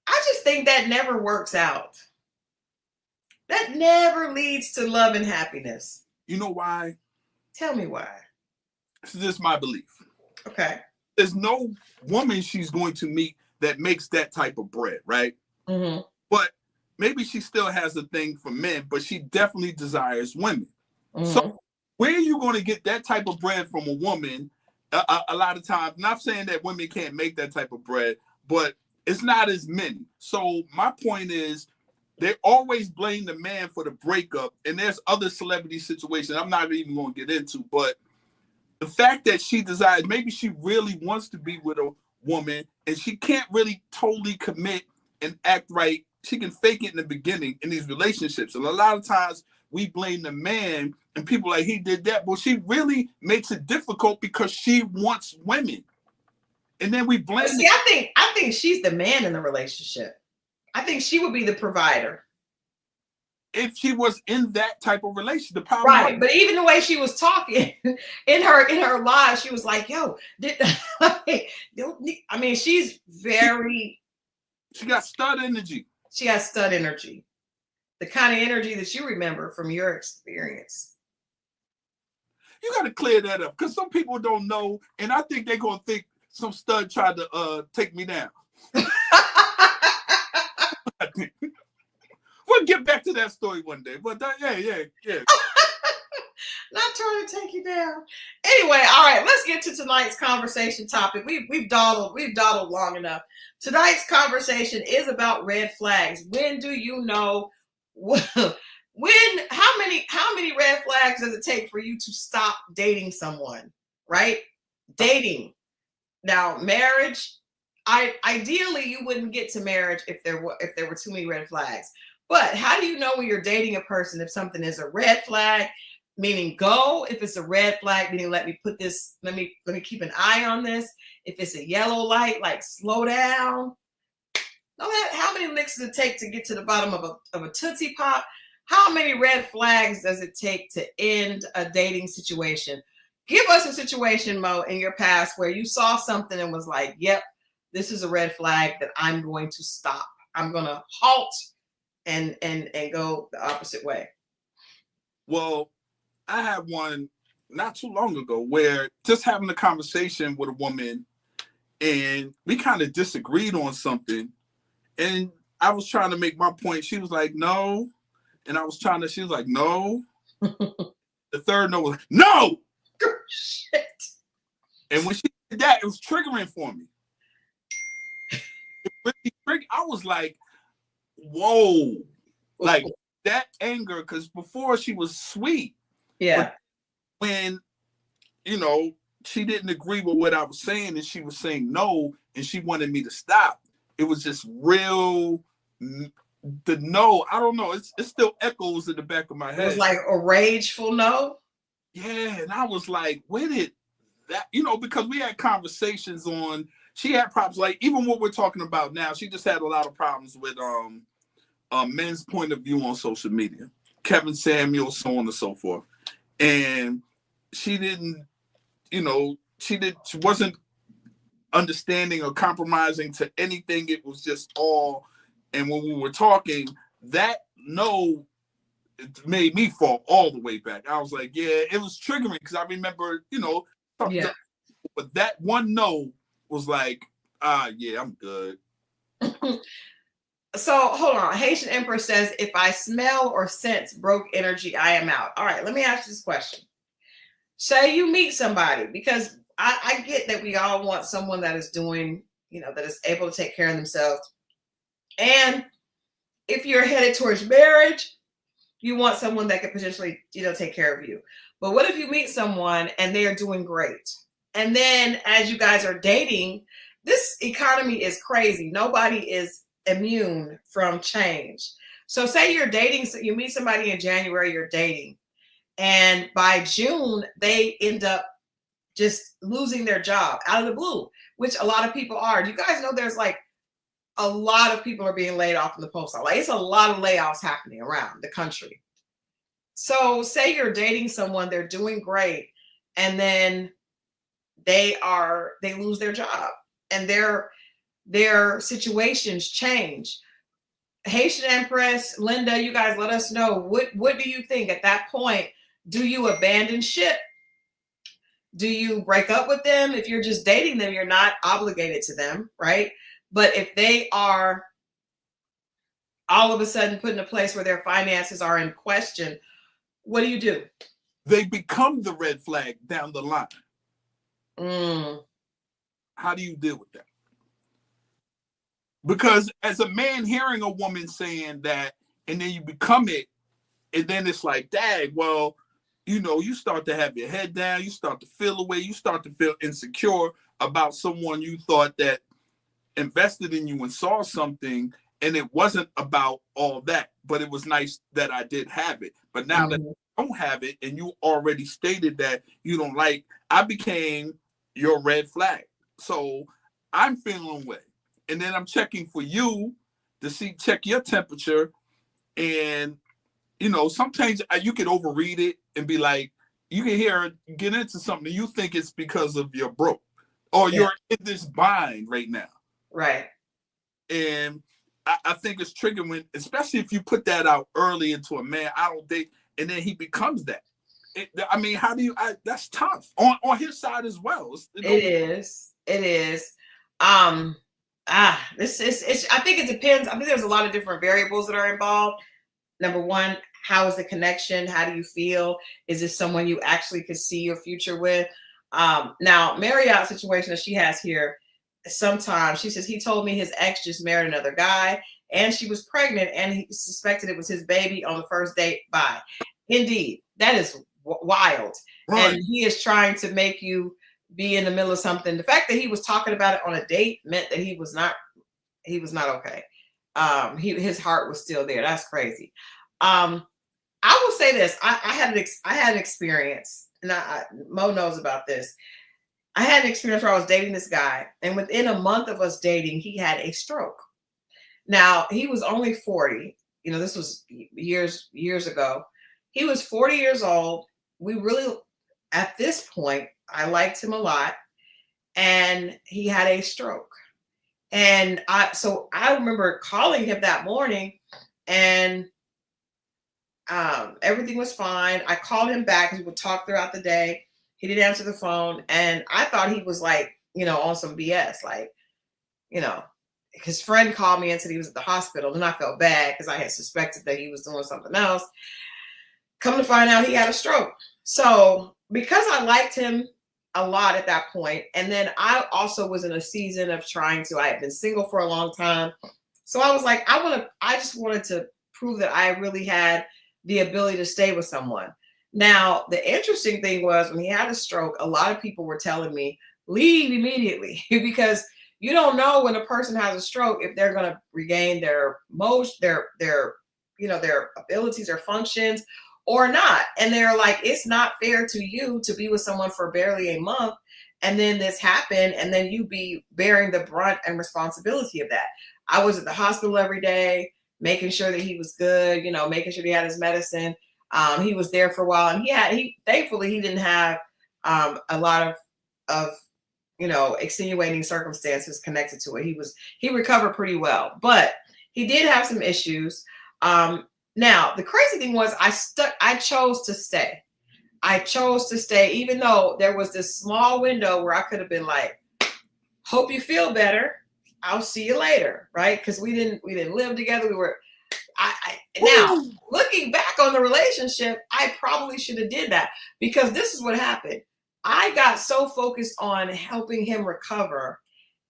I just think that never works out. That never leads to love and happiness. You know why? Tell me why. This is just my belief. Okay. There's no woman she's going to meet that makes that type of bread, right? Mm-hmm. But maybe she still has a thing for men, but she definitely desires women. Mm-hmm. So where are you going to get that type of bread from a woman? A lot of times, not saying that women can't make that type of bread, but it's not as many. So my point is, they always blame the man for the breakup, and there's other celebrity situations I'm not even going to get into, but the fact that she desires, maybe she really wants to be with a woman, and she can't really totally commit and act right. She can fake it in the beginning in these relationships, and a lot of times we blame the man, and people like, he did that. Well, she really makes it difficult because she wants women. And then we blame. See, I think she's the man in the relationship. I think she would be the provider. If she was in that type of relationship, the problem. Right, but even the way she was talking in her live, she was like, "Yo, I mean, she's very." She got stud energy. She has stud energy, the kind of energy that you remember from your experience. You got to clear that up, because some people don't know, and I think they're gonna think some stud tried to take me down. We'll get back to that story one day, but yeah. Not trying to take you down. Anyway, all right, let's get to tonight's conversation topic. We've dawdled long enough. Tonight's conversation is about red flags. When do you know? How many red flags does it take for you to stop dating someone? Right? Dating. Now, marriage. Ideally, you wouldn't get to marriage if there were too many red flags. But how do you know when you're dating a person if something is a red flag, meaning go? If it's a red flag, meaning let me keep an eye on this. If it's a yellow light, like slow down. How many licks does it take to get to the bottom of a Tootsie Pop? How many red flags does it take to end a dating situation? Give us a situation, Mo, in your past where you saw something and was like, yep, this is a red flag that I'm going to stop. I'm going to halt and go the opposite way. Well, I had one not too long ago where just having a conversation with a woman and we kind of disagreed on something, and I was trying to make my point. She was like, no. And she was like, no. The third no was like, no. Shit. And when she did that, it was triggering for me. I was like, whoa. Like that anger, because before she was sweet. Yeah. But when, you know, she didn't agree with what I was saying and she was saying no and she wanted me to stop, it was just real. The no, I don't know. It still echoes in the back of my head. It was like a rageful no. Yeah, and I was like, where did that? You know, because we had conversations on. She had problems, like even what we're talking about now. She just had a lot of problems with men's point of view on social media, Kevin Samuel, so on and so forth. And she didn't, you know, she wasn't understanding or compromising to anything. It was just all. And when we were talking, that no, it made me fall all the way back. I was like, yeah, it was triggering because I remember, you know, yeah. But that one no was like, yeah, I'm good. So hold on. Haitian Empress says, if I smell or sense broke energy, I am out. All right, let me ask you this question. Say you meet somebody, because I get that we all want someone that is doing, you know, that is able to take care of themselves. And if you're headed towards marriage, you want someone that could potentially, you know, take care of you. But what if you meet someone and they are doing great? And then as you guys are dating, this economy is crazy. Nobody is immune from change. So say you're dating, so you meet somebody in January, you're dating, and by June, they end up just losing their job out of the blue, which a lot of people are. Do you guys know there's like a lot of people are being laid off in the post office? Like it's a lot of layoffs happening around the country. So say you're dating someone, they're doing great, and then they lose their job and their situations change. Haitian Empress, Linda, you guys let us know. What do you think at that point? Do you abandon ship? Do you break up with them? If you're just dating them, you're not obligated to them, right? But if they are all of a sudden put in a place where their finances are in question, what do you do? They become the red flag down the line. How do you deal with that? Because as a man hearing a woman saying that, and then you become it, and then it's like, dang, well, you know, you start to have your head down, you start to feel away, you start to feel insecure about someone you thought that invested in you and saw something, and it wasn't about all that, but it was nice that I did have it. But now that I don't have it, and you already stated that you don't like, I became your red flag. So I'm feeling away. And then I'm checking for you to check your temperature. And, you know, sometimes you can overread it and be like, you can get into something and you think it's because of your broke or you're in this bind right now. Right. And I think it's triggering, especially if you put that out early into a man, I don't date, and then he becomes that. I mean, how do you, that's tough on his side as well. It is. This is, I think it depends. I think there's a lot of different variables that are involved. Number one, how is the connection? How do you feel? Is this someone you actually could see your future with? Now, Marriott's situation that she has here, sometimes she says he told me his ex just married another guy and she was pregnant and he suspected it was his baby on the first date. Bye. Indeed, that is wild. Right. And he is trying to make you be in the middle of something. The fact that he was talking about it on a date meant that he was not okay. His heart was still there. That's crazy. I will say this. I had an experience, and Mo knows about this. I had an experience where I was dating this guy, and within a month of us dating, he had a stroke. Now, he was only 40. You know, this was years ago. He was 40 years old. We really, at this point, I liked him a lot, and he had a stroke. And I remember calling him that morning, and everything was fine. I called him back because we would talk throughout the day. He didn't answer the phone, and I thought he was like, you know, on some BS, like, you know, his friend called me and said he was at the hospital, and I felt bad because I had suspected that he was doing something else. Come to find out, he had a stroke. So because I liked him, a lot at that point. And then I also was in a season of I had been single for a long time. So I was like, I just wanted to prove that I really had the ability to stay with someone. Now, the interesting thing was when he had a stroke, a lot of people were telling me, leave immediately because you don't know when a person has a stroke if they're going to regain their motion, their their abilities or functions or not. And they're like, it's not fair to you to be with someone for barely a month and then this happened and then you be bearing the brunt and responsibility of that. I was at the hospital every day, making sure that he was good, making sure he had his medicine. He was there for a while and thankfully he didn't have a lot of extenuating circumstances connected to it. He recovered pretty well, but he did have some issues. Now the crazy thing was I chose to stay. Even though there was this small window where I could have been like, hope you feel better. I'll see you later. Right. Cause we didn't live together. Now looking back on the relationship, I probably should have did that because this is what happened. I got so focused on helping him recover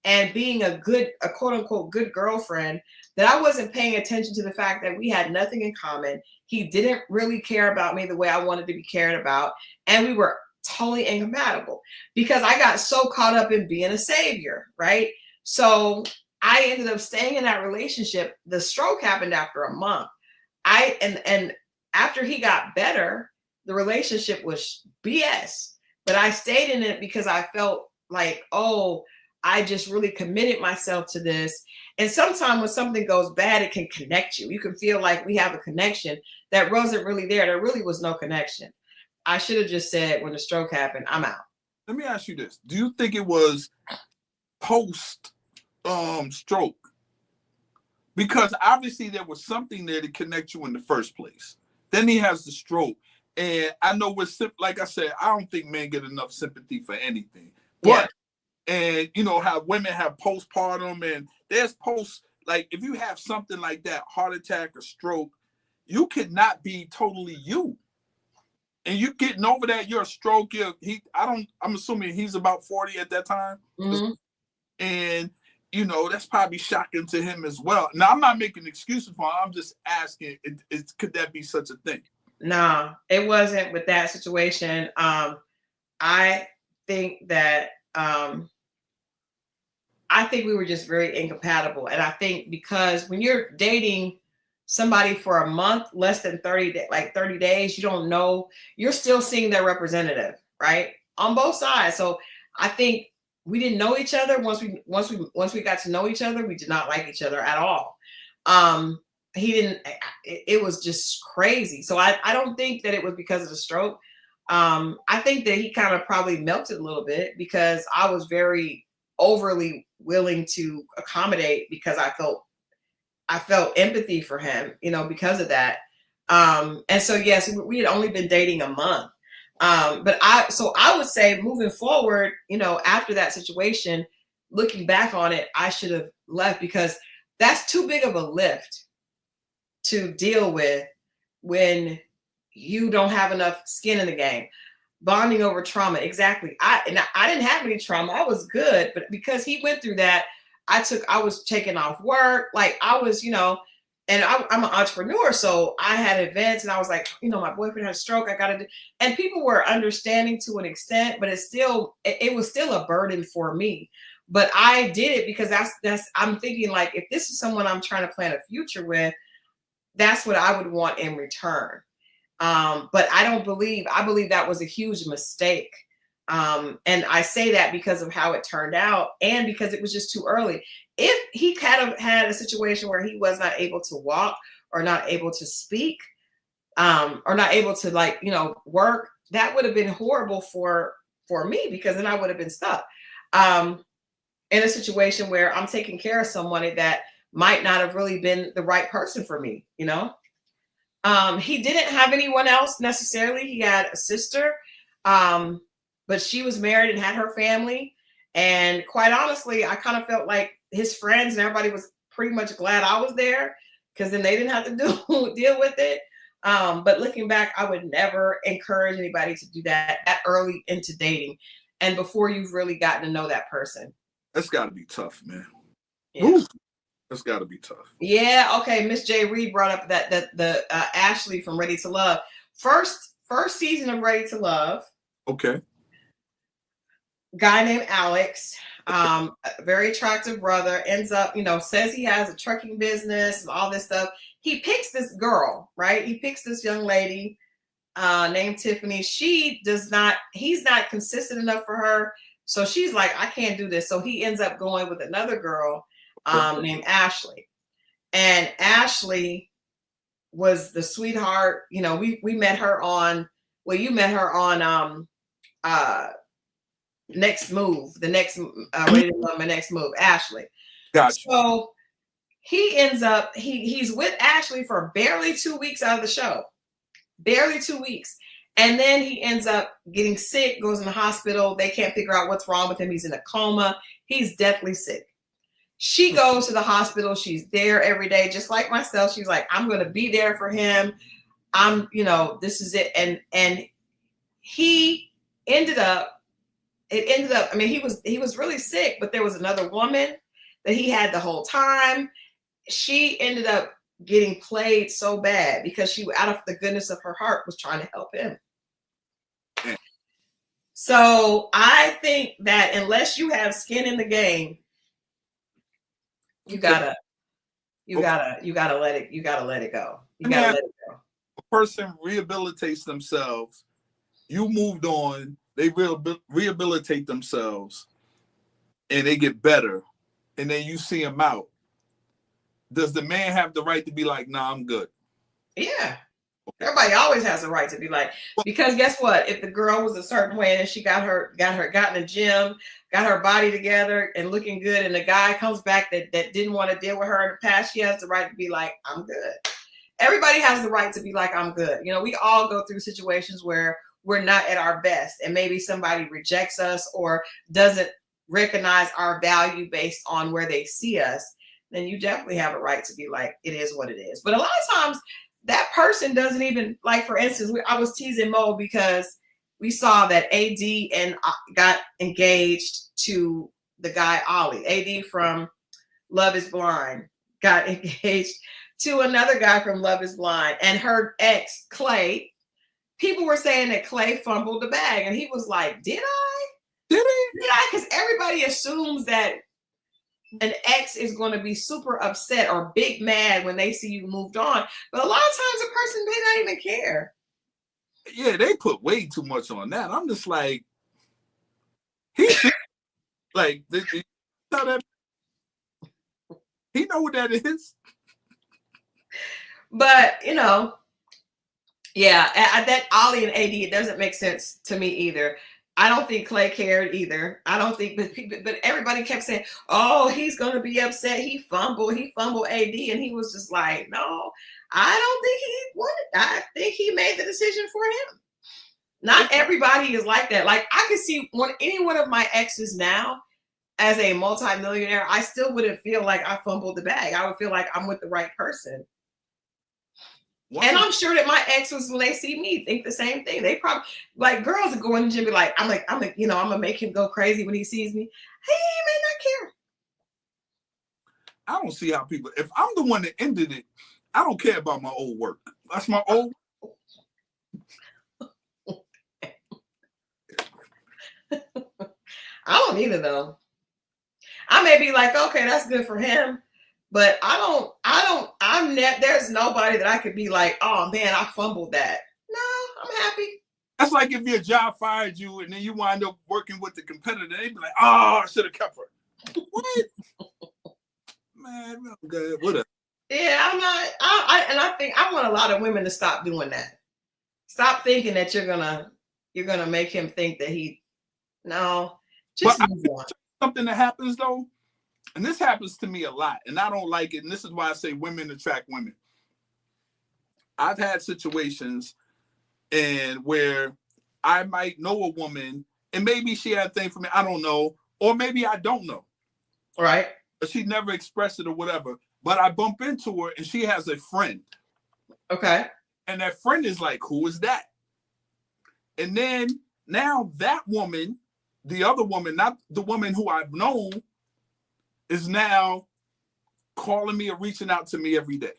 and being a quote unquote good girlfriend that I wasn't paying attention to the fact that we had nothing in common. He didn't really care about me the way I wanted to be cared about. And we were totally incompatible because I got so caught up in being a savior, right? So I ended up staying in that relationship. The stroke happened after a month. And after he got better, the relationship was BS. But I stayed in it because I felt like, oh, I just really committed myself to this. And sometimes when something goes bad, it can connect you. You can feel like we have a connection that wasn't really there. There really was no connection. I should have just said when the stroke happened, I'm out. Let me ask you this. Do you think it was post stroke? Because obviously there was something there to connect you in the first place. Then he has the stroke. And I know like I said, I don't think men get enough sympathy for anything. But, and how women have postpartum and there's like if you have something like that, heart attack or stroke, you could not be totally you. And you getting over that, you're a stroke. I'm assuming he's about 40 at that time. Mm-hmm. And, that's probably shocking to him as well. Now, I'm not making excuses for him. I'm just asking, could that be such a thing? No, it wasn't with that situation. I think that we were just very incompatible. And I think because when you're dating somebody for a month, less than 30 days, you don't know, you're still seeing their representative, right? On both sides. So I think we didn't know each other. Once we got to know each other, we did not like each other at all. It was just crazy. So I don't think that it was because of the stroke. I think that he kind of probably melted a little bit because I was very overly willing to accommodate because I felt empathy for him, because of that. And so, yes, we had only been dating a month. But I would say moving forward, after that situation, looking back on it, I should have left because that's too big of a lift to deal with when you don't have enough skin in the game. Bonding over trauma. Exactly. I didn't have any trauma. I was good, but because he went through that, I was taking off work. Like I was, and I'm an entrepreneur. So I had events and I was like, my boyfriend had a stroke. I got to do, and people were understanding to an extent, but it was still a burden for me. But I did it because I'm thinking like, if this is someone I'm trying to plan a future with, that's what I would want in return. But I believe that was a huge mistake. And I say that because of how it turned out and because it was just too early. If he kind of had a situation where he was not able to walk or not able to speak, or not able to work, that would have been horrible for me because then I would have been stuck in a situation where I'm taking care of someone that might not have really been the right person for me, He didn't have anyone else necessarily. He had a sister, but she was married and had her family. And quite honestly, I kind of felt like his friends and everybody was pretty much glad I was there because then they didn't have to deal with it. But looking back, I would never encourage anybody to do that early into dating. and before you've really gotten to know that person. That's got to be tough, man. Yeah. Ooh, that's got to be tough. Yeah. Okay. Miss J. Reed brought up that the Ashley from Ready to Love, first season of Ready to Love. Okay. Guy named Alex, a very attractive brother, ends up, says he has a trucking business and all this stuff. He picks this girl, right? He picks this young lady named Tiffany. He's not consistent enough for her. So she's like, I can't do this. So he ends up going with another girl named Ashley. And Ashley was the sweetheart. We met her on, you met her on Next Move, the next Ready to Love, My Next Move, Ashley. Gotcha. So he ends up, he's with Ashley for barely 2 weeks out of the show. Barely 2 weeks. And then he ends up getting sick, goes in the hospital. They can't figure out what's wrong with him. He's in a coma. He's deathly sick. She goes to the hospital. She's there every day, just like myself. She's like, I'm going to be there for him. This is it. And he ended up, I mean, he was really sick, but there was another woman that he had the whole time. She ended up getting played so bad because she, out of the goodness of her heart, was trying to help him. So I think that unless you have skin in the game, you gotta let it go. You gotta let it go. A person rehabilitates themselves. You moved on. They rehabilitate themselves, and they get better, and then you see them out. Does the man have the right to be like, nah, I'm good? Yeah. Everybody always has a right to be like, because guess what? If the girl was a certain way and she got in the gym, got her body together and looking good, and the guy comes back that didn't want to deal with her in the past, she has the right to be like, I'm good. Everybody has the right to be like, I'm good. We all go through situations where we're not at our best, and maybe somebody rejects us or doesn't recognize our value based on where they see us. Then you definitely have a right to be like, it is what it is. But a lot of times that person doesn't even, like, for instance, I was teasing Mo because we saw that AD and got engaged to the guy Ollie. AD from Love is Blind got engaged to another guy from Love is Blind, and her ex Clay. People were saying that Clay fumbled the bag, and he was like, "Did I? Did I?" Because everybody assumes that an ex is going to be super upset or big mad when they see you moved on, but a lot of times a person may not even care. Yeah, they put way too much on that. I'm just like, he like, did you know that? He know what that is. But yeah, that Ollie and AD, it doesn't make sense to me either. I don't think Clay cared either. I don't think, but everybody kept saying, "Oh, he's gonna be upset. He fumbled AD," and he was just like, "No, I don't think he wanted. I think he made the decision for him." Not everybody is like that. Like, I could see any one of my exes now as a multimillionaire, I still wouldn't feel like I fumbled the bag. I would feel like I'm with the right person. And I'm sure that my exes, when they see me, think the same thing. They probably, like, girls are going to the gym, be like, I'm gonna make him go crazy when he sees me. He may not care. I don't see how people. If I'm the one that ended it, I don't care about my old work. That's my old. I don't either, though. I may be like, okay, that's good for him. But there's nobody that I could be like, oh man, I fumbled that. No, I'm happy. That's like if your job fired you and then you wind up working with the competitor, they'd be like, oh, I should have kept her. What? Man, I'm good. Whatever. Yeah, I'm not. I think I want a lot of women to stop doing that. Stop thinking that you're gonna make him think that just move on. Something that happens though. And this happens to me a lot, and I don't like it. And this is why I say women attract women. I've had situations where I might know a woman, and maybe she had a thing for me. I don't know. Or maybe I don't know. Right. But she never expressed it or whatever. But I bump into her, and she has a friend. Okay. And that friend is like, who is that? And then now that woman the other woman, not the woman who I've known, is now calling me or reaching out to me every day.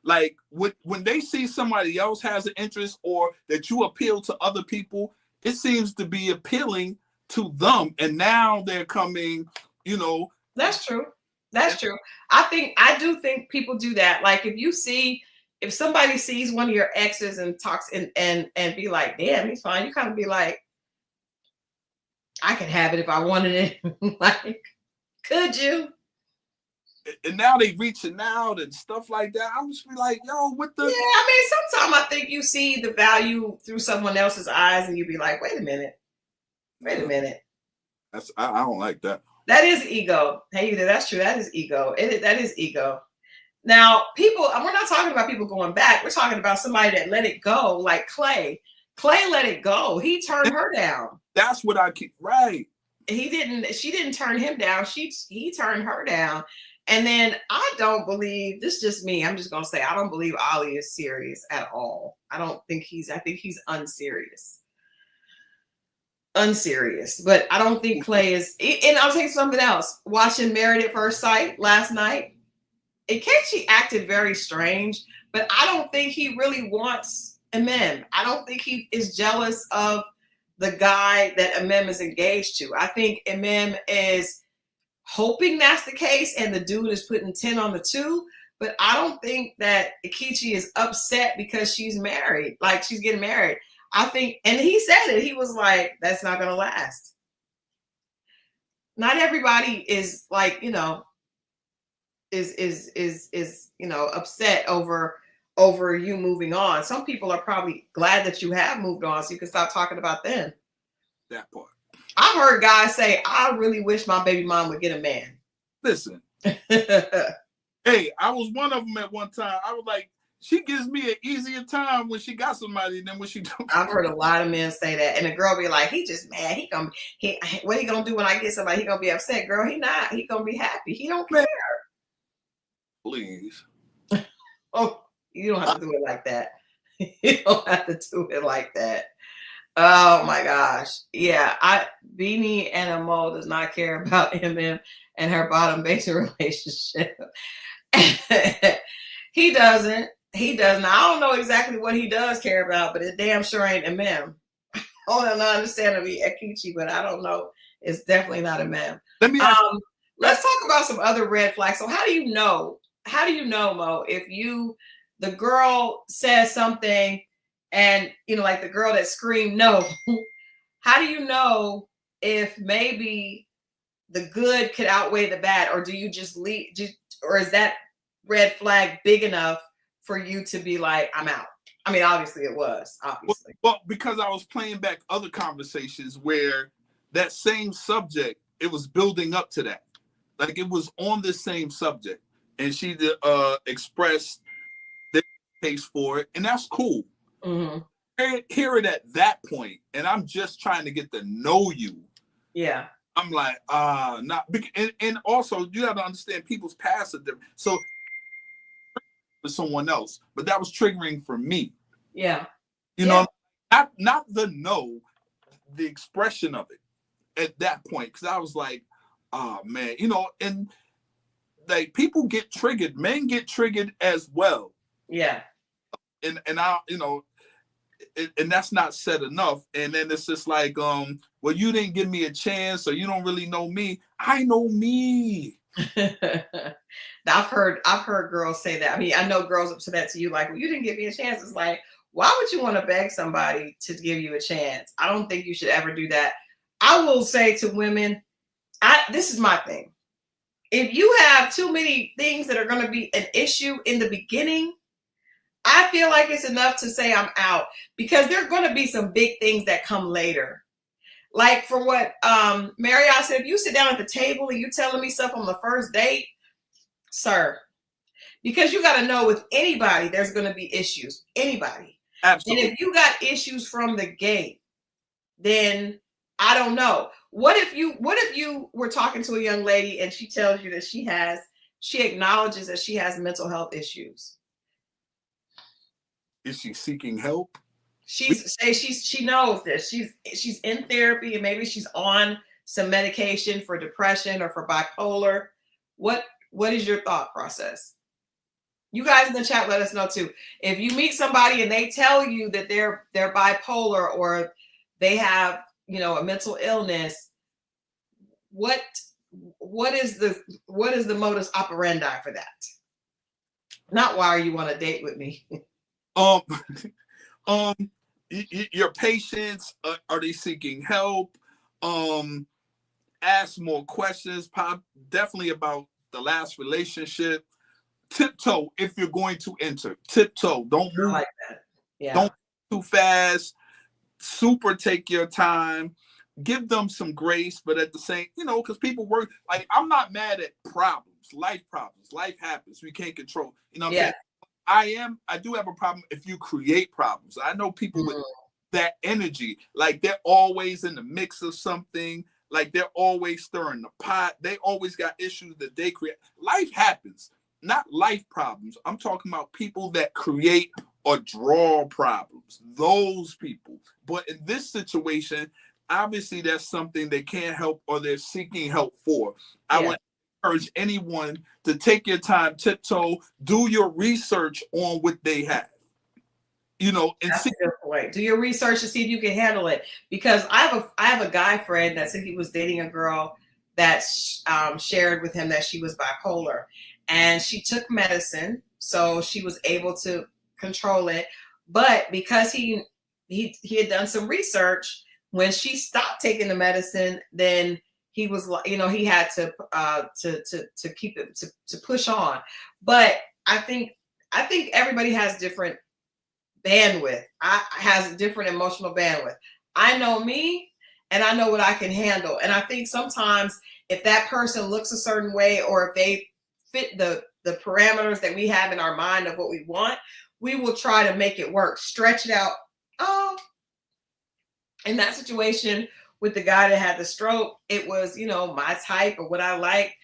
Like when they see somebody else has an interest or that you appeal to other people, it seems to be appealing to them. And now they're coming, you know. That's true. That's true. I do think people do that. Like if somebody sees one of your exes and talks and be like, damn, he's fine. You kind of be like, I could have it if I wanted it. Like, could you? And now they reaching out and stuff like that. I'm just be like, yo, what the? Yeah, I mean, sometimes I think you see the value through someone else's eyes, and you be like, wait a minute. I don't like that. That is ego. Hey, that's true. That is ego. That is ego. Now, we're not talking about people going back. We're talking about somebody that let it go, like Clay. Clay let it go. He turned her down. That's what I keep right. She didn't turn him down. He turned her down. And then I don't believe, this is just me. I'm just gonna say I don't believe Ollie is serious at all. I think he's unserious. But I don't think Clay is. And I'll take something else. Watching Married at First Sight last night, Akechi acted very strange, but I don't think he really wants Iman. I don't think he is jealous of the guy that Iman is engaged to. I think Iman is hoping that's the case and the dude is putting 10 on the 2, but I don't think that Akechi is upset because she's married, like she's getting married. I think, and he said it, he was like, that's not going to last. Not everybody is like, is upset over you moving on. Some people are probably glad that you have moved on so you can stop talking about them. That part. I've heard guys say, I really wish my baby mom would get a man. Listen. Hey, I was one of them at one time. I was like, she gives me an easier time when she got somebody than when she don't. I've heard a lot of men say that. And the girl be like, he just mad. What he gonna do when I get somebody? He gonna be upset. Girl, he not. He gonna be happy. He don't care. Please. Oh, you don't have to do it like that. You don't have to do it like that. Oh my gosh. Yeah. Beanie and Mo does not care about MM and her bottom basement relationship. He doesn't. I don't know exactly what he does care about, but it damn sure ain't MM. I don't understand to be Akechi, but I don't know. It's definitely not MM. Let me let's talk about some other red flags. So how do you know, Mo, if the girl says something and, like the girl that screamed no, how do you know if maybe the good could outweigh the bad, or do you just leave, or is that red flag big enough for you to be like, I'm out? I mean, obviously it was, obviously. Well, because I was playing back other conversations where that same subject, it was building up to that. Like it was on the same subject. And she expressed their case for it. And that's cool. Mm-hmm. Hear it at that point, and I'm just trying to get to know you. Yeah. I'm like, not. And also, you have to understand people's past are different. So, for someone else, but that was triggering for me. Yeah. You know, not the no, the expression of it at that point, because I was like, oh man, and like people get triggered, men get triggered as well. Yeah. And I, and that's not said enough. And then it's just like, well, you didn't give me a chance, or you don't really know me. I know me. I've heard girls say that. I mean, I know girls up to that to you, like, well, you didn't give me a chance. It's like, why would you want to beg somebody to give you a chance? I don't think you should ever do that. I will say to women, this is my thing. If you have too many things that are going to be an issue in the beginning, I feel like it's enough to say I'm out, because there are going to be some big things that come later. Like for what Marriott said, if you sit down at the table and you telling me stuff on the first date, sir, because you got to know with anybody, there's going to be issues. Anybody. Absolutely. And if you got issues from the gate, then I don't know. What if you were talking to a young lady and she tells you that she acknowledges that she has mental health issues? Is she seeking help? She knows this. She's in therapy and maybe she's on some medication for depression or for bipolar. What is your thought process? You guys in the chat, let us know too. If you meet somebody and they tell you that they're bipolar or they have, a mental illness, what is the modus operandi for that? Not why are you on a date with me? Your patients, are they seeking help? Ask more questions, definitely about the last relationship. Tiptoe if you're going to enter. Tiptoe. Don't move. I like that. Yeah. Don't move too fast. Super take your time. Give them some grace, but at the same, because people work. Like, I'm not mad at problems. Life happens. We can't control. What I'm saying? I do have a problem if you create problems. I know people with that energy, like they're always in the mix of something. Like they're always stirring the pot. They always got issues that they create. Life happens. Not life problems. I'm talking about people that create or draw problems. Those people. But in this situation, obviously that's something they can't help or they're seeking help for. I would encourage anyone to take your time, tiptoe, do your research on what they have. And that's a good point. Do your research to see if you can handle it. Because I have a guy friend that said he was dating a girl that shared with him that she was bipolar. And she took medicine, so she was able to control it. But because he had done some research, when she stopped taking the medicine, then he was, he had to keep it to push on. But I think everybody has different bandwidth. Has a different emotional bandwidth. I know me, and I know what I can handle. And I think sometimes if that person looks a certain way, or if they fit the parameters that we have in our mind of what we want, we will try to make it work, stretch it out. In that situation with the guy that had the stroke, it was, my type or what I like,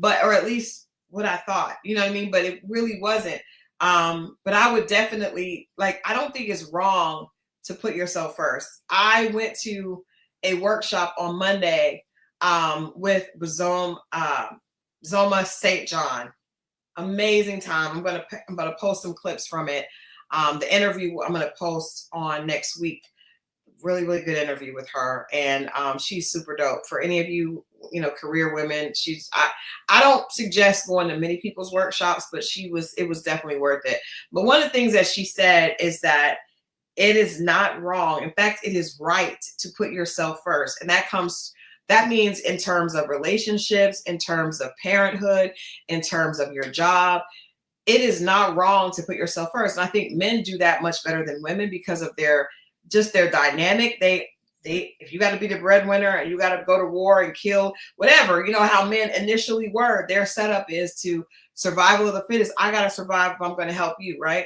or at least what I thought, you know what I mean? But it really wasn't. But I would definitely, I don't think it's wrong to put yourself first. I went to a workshop on Monday with Zoma St. John. Amazing time. I'm gonna post some clips from it. The interview I'm gonna post on next week. Really, really good interview with her, and she's super dope. For any of you, career women, I don't suggest going to many people's workshops, but it was definitely worth it. But one of the things that she said is that it is not wrong. In fact, it is right to put yourself first, and that means in terms of relationships, in terms of parenthood, in terms of your job. It is not wrong to put yourself first. And I think men do that much better than women because of their dynamic. They if you got to be the breadwinner and you got to go to war and kill whatever, how men initially were, their setup is to survival of the fittest. I got to survive if I'm going to help you, right?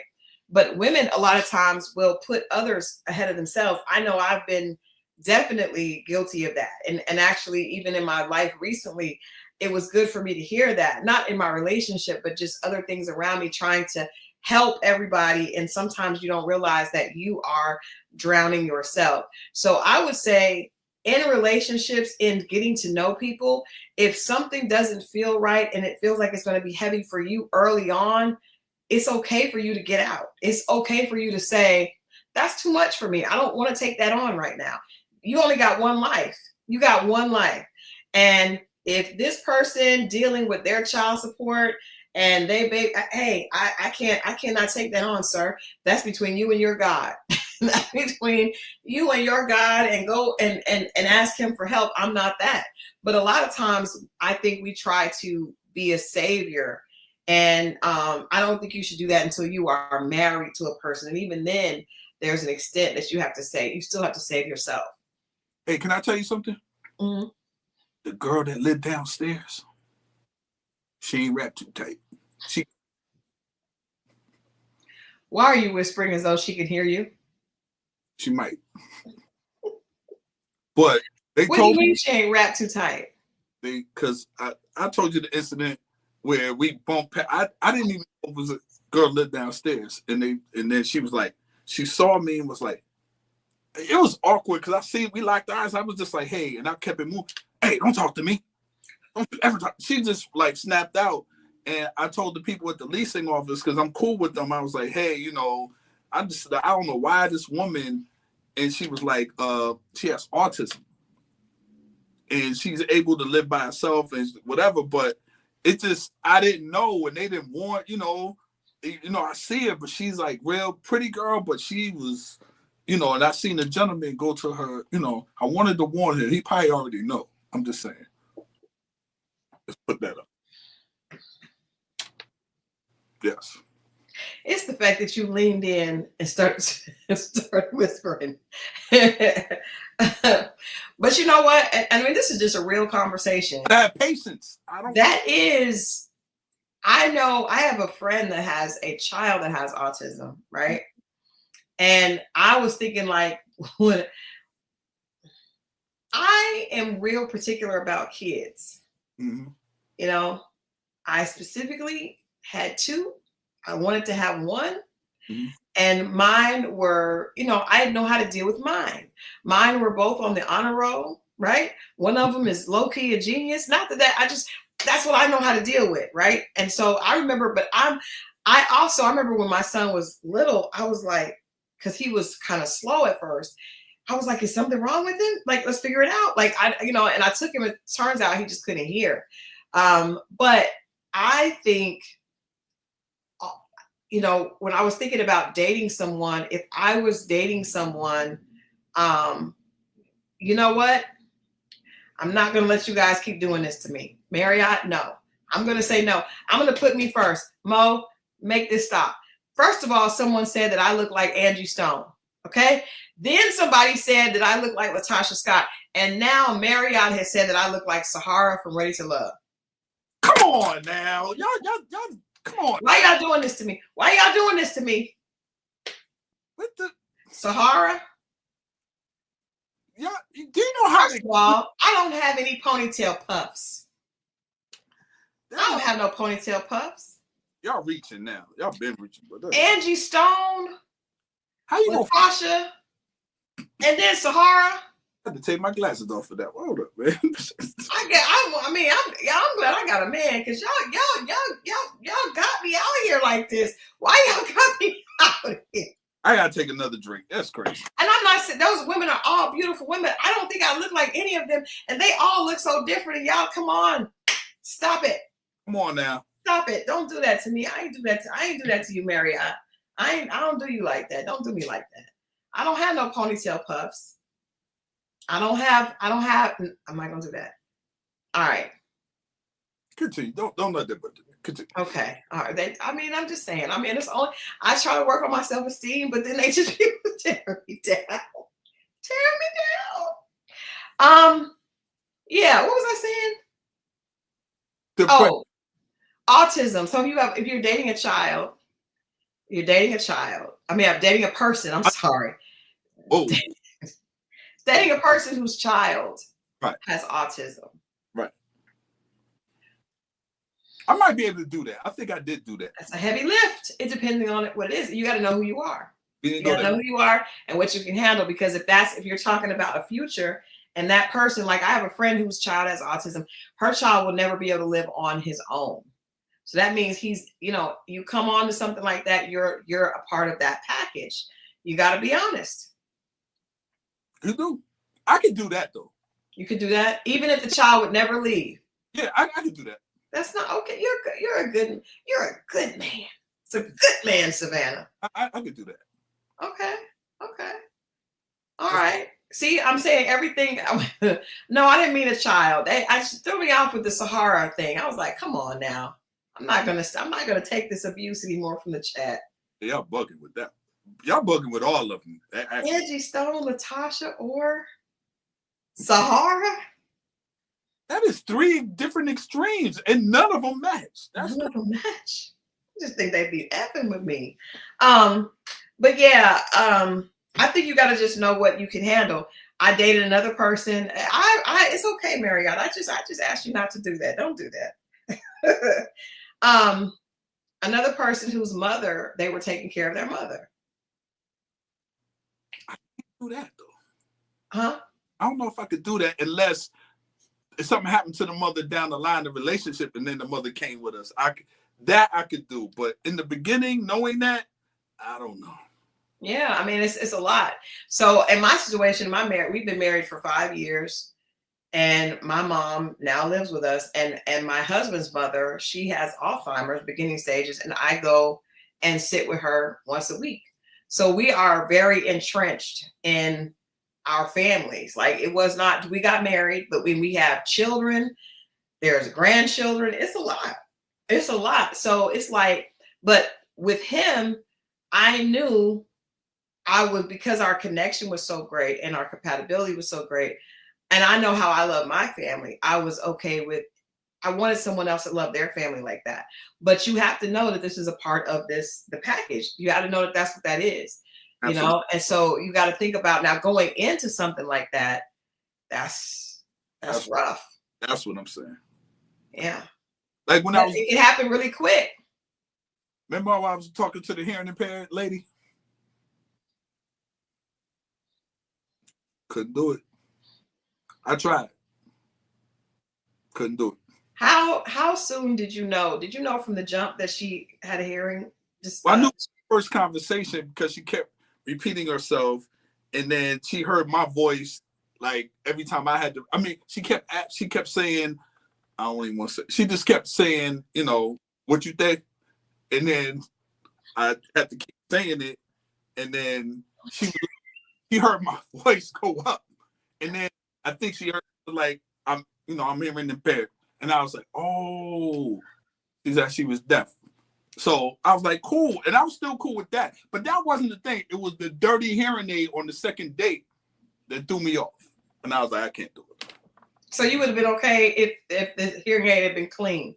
But women a lot of times will put others ahead of themselves. I know I've been definitely guilty of that. And actually, even in my life recently, it was good for me to hear that, not in my relationship, but just other things around me, trying to help everybody. And sometimes you don't realize that you are drowning yourself. So I would say in relationships, in getting to know people, if something doesn't feel right and it feels like it's going to be heavy for you early on, it's okay for you to get out. It's okay for you to say, that's too much for me. I don't want to take that on right now. You only got one life. You got one life. And if this person dealing with their child support and I cannot take that on, sir. That's between you and your God. That's between you and your God, and go and ask him for help. I'm not that. But a lot of times I think we try to be a savior. And I don't think you should do that until you are married to a person. And even then, there's an extent that you still have to save yourself. Hey, can I tell you something? Mm-hmm. The girl that lived downstairs, she ain't wrapped too tight. Why are you whispering as though she can hear you? She might. But they what told do you mean me she ain't wrapped too tight? Because I told you the incident where we bumped. I didn't even know it was a girl lived downstairs, and then she was like, she saw me and was like, it was awkward because I see we locked eyes. I was just like, hey, and I kept it moving. Hey, don't talk to me. Don't you ever talk. She just like snapped out. And I told the people at the leasing office, because I'm cool with them, I was like, hey, I don't know why this woman, and she was like, she has autism. And she's able to live by herself and whatever, but it just, I didn't know, and they didn't want, I see her, but she's like real pretty girl, but she was, and I seen the gentleman go to her, I wanted to warn her. He probably already know. I'm just saying. Let's put that up. Yes. It's the fact that you leaned in and started whispering. But you know what? I mean, this is just a real conversation. I have patience. I know I have a friend that has a child that has autism, right? And I was thinking, like, when I am real particular about kids, mm-hmm. I specifically had two. I wanted to have one. Mm-hmm. And mine were, I didn't know how to deal with mine. Mine were both on the honor roll, right? One of them is low-key a genius. Not that's what I know how to deal with, right? And so I remember, but I remember when my son was little, I was like, because he was kind of slow at first, I was like, is something wrong with him? Like, let's figure it out. Like, and I took him, it turns out he just couldn't hear. But I think, when I was thinking about dating someone, if I was dating someone, you know what? I'm not going to let you guys keep doing this to me. Marriott, no. I'm going to say no. I'm going to put me first. Mo, make this stop. First of all, someone said that I look like Angie Stone. Okay? Then somebody said that I look like Latasha Scott. And now Marriott has said that I look like Sahara from Ready to Love. Come on now. Y'all, come on. Why y'all doing this to me? Why y'all doing this to me? What the? Sahara? Yeah, do you know how? First of all, I don't have any ponytail puffs. I don't have no ponytail puffs. Y'all reaching now. Y'all been reaching. But Angie Stone. How you gonna Natasha, and then Sahara. I had to take my glasses off for that. Hold up, man. I'm glad I got a man, because y'all got me out here like this. Why y'all got me out here? I gotta take another drink. That's crazy. And I'm not saying those women are all beautiful women. I don't think I look like any of them, and they all look so different. And y'all, come on, stop it. Come on now. Stop it. Don't do that to me. I ain't do that to you, Marriott. I don't do you like that. Don't do me like that. I don't have no ponytail puffs. I don't have, I'm not going to do that. All right. Continue. Don't let that continue. Okay. All right. I'm just saying, it's only, I try to work on my self-esteem, but then they just tear me down. Yeah. What was I saying? Autism. So if you're dating a child, I'm dating a person. I'm sorry. Oh. Dating a person whose child has autism. Right. I might be able to do that. I think I did do that. That's a heavy lift. It depending on what it is. You got to know who you are. You got to know who you are and what you can handle. Because if you're talking about a future, and that person, like I have a friend whose child has autism, her child will never be able to live on his own. So that means you come on to something like that, you're a part of that package. You got to be honest. You do. I can do that though. You could do that, even if the child would never leave. Yeah, I can do that. That's not okay. You're a good man. It's a good man, Savannah. I could do that. Okay. All right. See, I'm saying everything. No, I didn't mean a child. I threw me off with the Sahara thing. I was like, come on now. I'm not gonna take this abuse anymore from the chat. Yeah, y'all bugging with that. Y'all bugging with all of them. Angie Stone, Latasha, or Sahara? That is 3 different extremes, and none of them match. None of them match. I just think they'd be effing with me. But yeah, I think you got to just know what you can handle. I dated another person. It's okay, Marriott. I just asked you not to do that. Don't do that. Another person whose mother, they were taking care of their mother. do that though. Huh? I don't know if I could do that unless if something happened to the mother down the line, the relationship, and then the mother came with us. I could do, but in the beginning, knowing that, I don't know. Yeah, I mean, it's a lot. So in my situation, we've been married for 5 years, and my mom now lives with us, and my husband's mother, she has Alzheimer's beginning stages, and I go and sit with her once a week. So we are very entrenched in our families. Like, it was not, we got married, but when we have children, there's grandchildren, it's a lot. It's a lot. So it's like, but with him, I knew I would, because our connection was so great and our compatibility was so great. And I know how I love my family. I was okay with, I wanted someone else to love their family like that. But you have to know that this is a part of the package. You got to know that that's what that is, Absolutely. you know? And so you got to think about now going into something like that. That's rough. That's what I'm saying. Yeah. Like when it can happen really quick. Remember when I was talking to the hearing impaired lady? Couldn't do it. I tried. Couldn't do it. How soon did you know? Did you know from the jump that she had a hearing? I knew first conversation because she kept repeating herself, and then she heard my voice like every time I had to. I mean, she kept saying, I don't even want to say. She just kept saying, you know, what you think, and then I had to keep saying it, and then she heard my voice go up, and then I think she heard like I'm hearing impaired, and I was like, oh, she was deaf. So I was like, cool, and I was still cool with that. But that wasn't the thing. It was the dirty hearing aid on the second date that threw me off, and I was like, I can't do it. So you would have been okay if the hearing aid had been clean.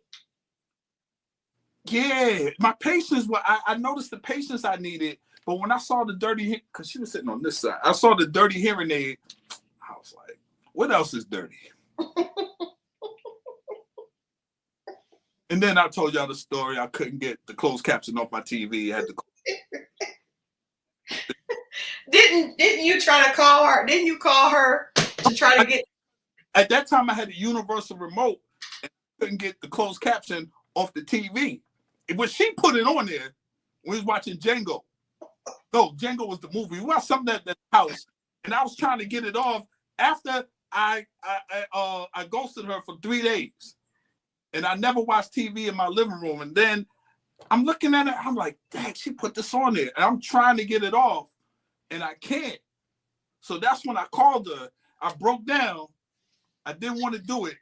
Yeah, my patience. I noticed the patience I needed, but when I saw the dirty, because she was sitting on this side, I saw the dirty hearing aid. I was like, what else is dirty? And then I told y'all the story. I couldn't get the closed caption off my TV. I had to. Didn't you try to call her? Didn't you call her to try to get? At that time, I had a universal remote and I couldn't get the closed caption off the TV. When she put it on there, we was watching Django. No, Django was the movie. We watched something at the house, and I was trying to get it off after I ghosted her for 3 days. And I never watched TV in my living room. And then I'm looking at it. I'm like, dang, she put this on there. And I'm trying to get it off. And I can't. So that's when I called her. I broke down. I didn't want to do it.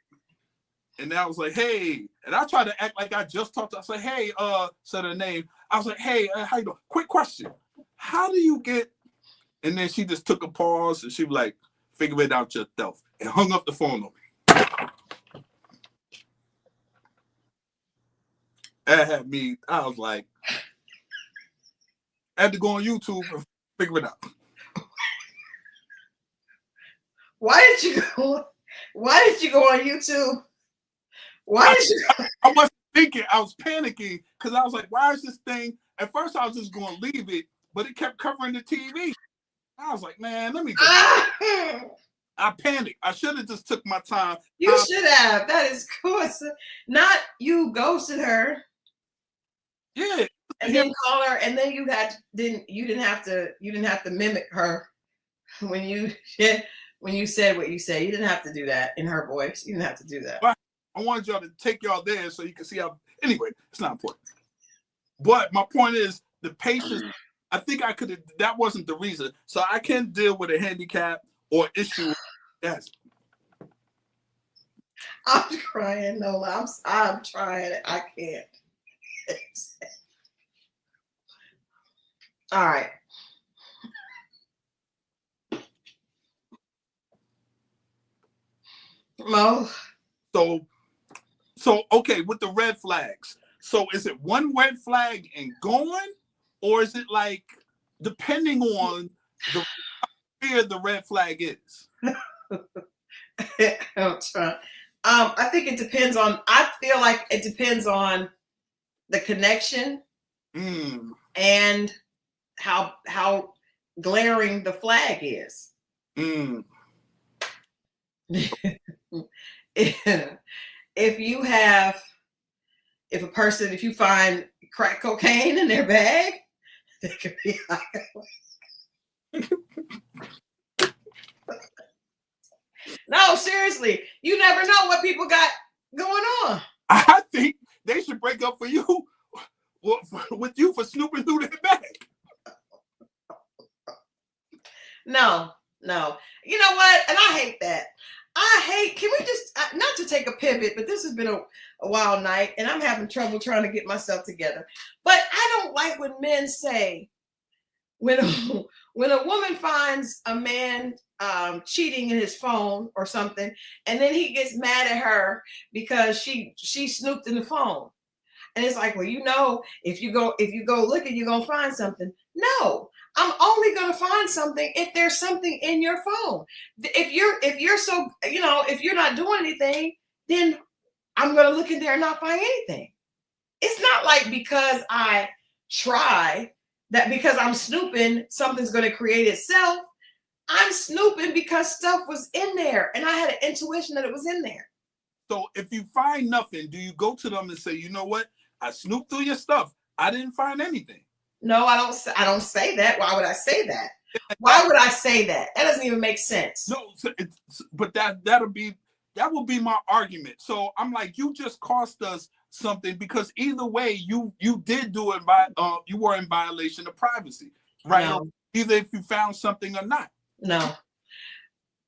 And I was like, hey. And I tried to act like I just talked to her. I said, hey, said her name. I was like, hey, how you doing? Quick question. How do you get? And then she just took a pause. And she was like, figure it out yourself. And hung up the phone on me. That had me, I was like, I had to go on YouTube and figure it out. Why did you go on YouTube? I wasn't thinking, I was panicking because I was like, why is this thing? At first I was just going to leave it, but it kept covering the TV. I was like, man, let me just. I panicked. I should have just took my time. You should have. That is cool. Not you ghosted her. Yeah. And then call her, and then you didn't have to mimic her when you said what you said. You didn't have to do that in her voice. You didn't have to do that. But I wanted y'all to take y'all there so you can see how. Anyway, it's not important. But my point is the patience. I think I could have. That wasn't the reason. So I can deal with a handicap or issue. Yes. I'm crying, Nola. I'm trying. I can't. All right. Mo. So okay, with the red flags. So is it one red flag and going, or is it like depending on the fear the red flag is? I'm trying. I think it depends on. I feel like it depends on the connection and how glaring the flag is. Mm. If you have, if you find crack cocaine in their bag, they could be like, no, seriously, you never know what people got going on. I think they should break up for you with you for snooping through their bag. No. You know what? And I hate that. Can we just, not to take a pivot, but this has been a wild night and I'm having trouble trying to get myself together. But I don't like when men say, when a woman finds a man cheating in his phone or something, and then he gets mad at her because she snooped in the phone. And it's like, well, you know, if you go looking, you're gonna find something. No, I'm only gonna find something if there's something in your phone. If you're so, you know, if you're not doing anything, then I'm gonna look in there and not find anything. It's not like because I try that, because I'm snooping, something's gonna create itself. I'm snooping because stuff was in there and I had an intuition that it was in there. So if you find nothing, do you go to them and say, you know what? I snooped through your stuff. I didn't find anything. No, I don't say that. Why would I say that? Why would I say that? That doesn't even make sense. No, but that will be my argument. So I'm like, you just cost us something, because either way, you did do it by you were in violation of privacy, right? No. Either if you found something or not. No.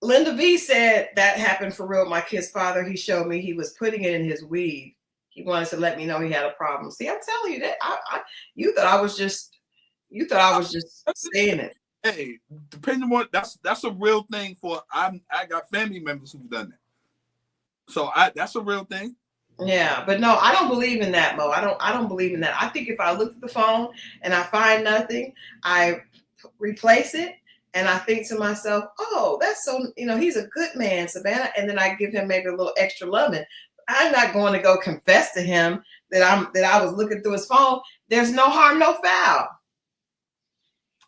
Linda V said that happened for real. My kid's father, he showed me he was putting it in his weed. He wanted to let me know he had a problem. See, I'm telling you that you thought I was just saying it. Hey, depending on that's a real thing. I got family members who've done that. So that's a real thing. Yeah, but no, I don't believe in that, Mo. I don't believe in that. I think if I look at the phone and I find nothing, I replace it. And I think to myself, oh, that's so, you know, he's a good man, Savannah. And then I give him maybe a little extra loving. I'm not going to go confess to him that I was looking through his phone. There's no harm, no foul.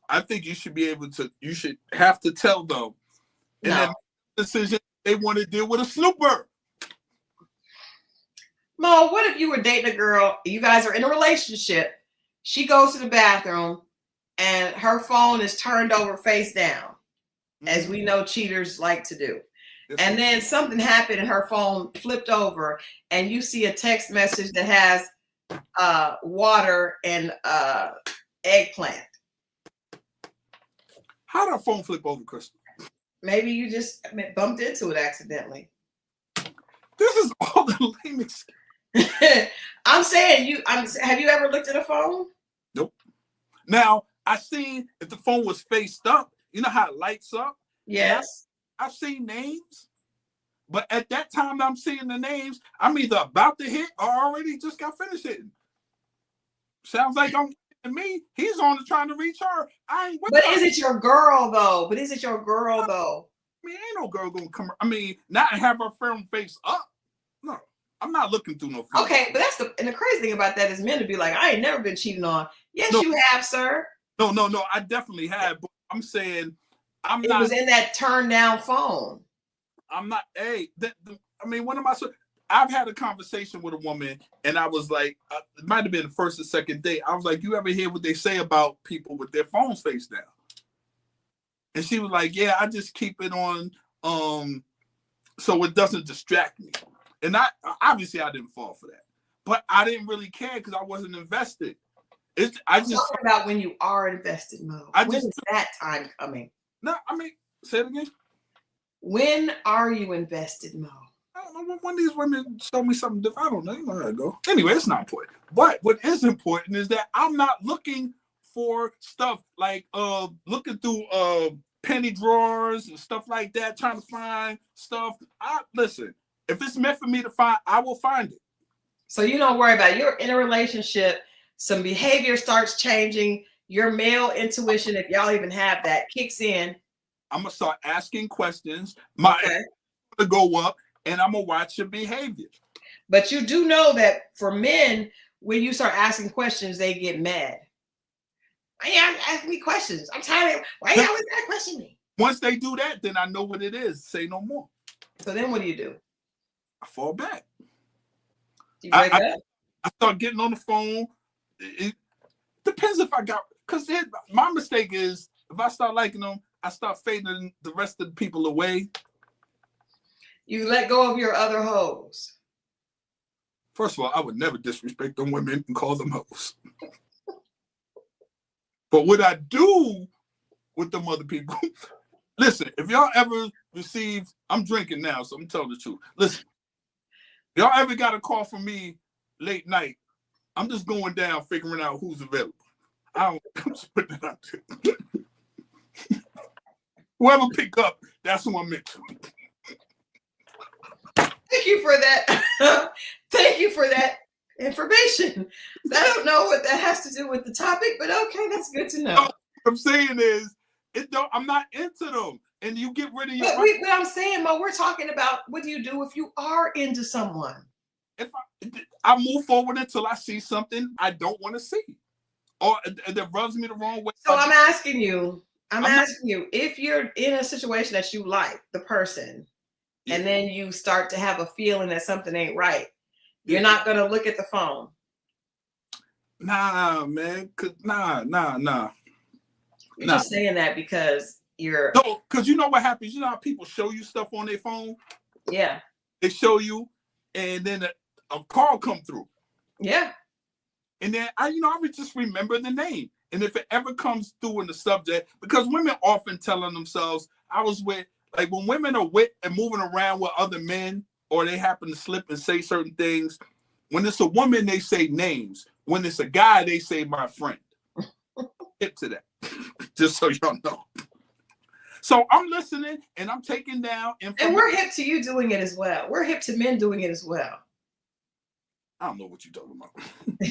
I think you should have to tell them. And then decision they want to deal with a snooper. Mo, what if you were dating a girl, you guys are in a relationship, she goes to the bathroom, and her phone is turned over face down, as we know cheaters like to do. And then something happened and her phone flipped over and you see a text message that has water and eggplant. How did her phone flip over, Christal? Maybe you just bumped into it accidentally. This is all the lamest. I'm saying, have you ever looked at a phone? Nope. Now, I seen if the phone was faced up, you know how it lights up? Yes. I've seen names, but at that time I'm seeing the names, I'm either about to hit or already just got finished hitting. Sounds like I'm hitting me. He's only trying to reach her. I ain't with But her. is it your girl though? I mean, ain't no girl gonna come. I mean, not have her phone face up. No, I'm not looking through no phone. Okay, but and the crazy thing about that is men to be like, I ain't never been cheated on. Yes, you have, sir. No, I definitely have. But I'm saying it was in that turned down phone. I'm not. Hey, one of my. I've had a conversation with a woman, and I was like, it might have been the first or second date. I was like, you ever hear what they say about people with their phones face down? And she was like, yeah, I just keep it on, so it doesn't distract me. And obviously I didn't fall for that, but I didn't really care because I wasn't invested. I'm talking about when you are invested, Mo. When is that time coming? No, I mean, say it again. When are you invested, Mo? I don't know. When these women show me something different, I don't know. You know how to go. Anyway, it's not important. But what is important is that I'm not looking for stuff like looking through penny drawers and stuff like that, trying to find stuff. Listen, if it's meant for me to find, I will find it. So you don't worry about it. You're in a relationship. Some behavior starts changing. Your male intuition, if y'all even have that, kicks in. I'm gonna start asking questions. My to go up, and I'm gonna watch your behavior. But you do know that for men, when you start asking questions, they get mad. Yeah, ask me questions. I'm tired of why you always gotta question me. Once they do that, then I know what it is. Say no more. So then what do? I fall back. You break up? I start getting on the phone. It depends if I got, because my mistake is if I start liking them, I start fading the rest of the people away. You let go of your other hoes. First of all, I would never disrespect them women and call them hoes. But what I do with them other people, listen, if y'all ever received, I'm drinking now, so I'm telling the truth. Listen, if y'all ever got a call from me late night, I'm just going down figuring out who's available. I'm just putting it out there. Whoever pick up, that's who I'm into. Thank you for that. Thank you for that information. I don't know what that has to do with the topic, but okay, that's good to know. What I'm saying is, I'm not into them. And you get rid of your. But I'm saying, Mo, we're talking about what do you do if you are into someone? If I move forward until I see something I don't want to see, or that rubs me the wrong way. So I'm asking you, if you're in a situation that you like the person, yeah, and then you start to have a feeling that something ain't right, you're not gonna look at the phone. Nah, man. Nah. You're just saying that because you're no, because you know what happens. You know how people show you stuff on their phone. Yeah. They show you, and then a call come through. Yeah. And then I would just remember the name. And if it ever comes through in the subject, because women often telling themselves, I was with, like when women are with and moving around with other men, or they happen to slip and say certain things, when it's a woman, they say names. When it's a guy, they say my friend. Hip to that, just so y'all know. So I'm listening and I'm taking down information. And we're hip to you doing it as well. We're hip to men doing it as well. I don't know what you're talking about.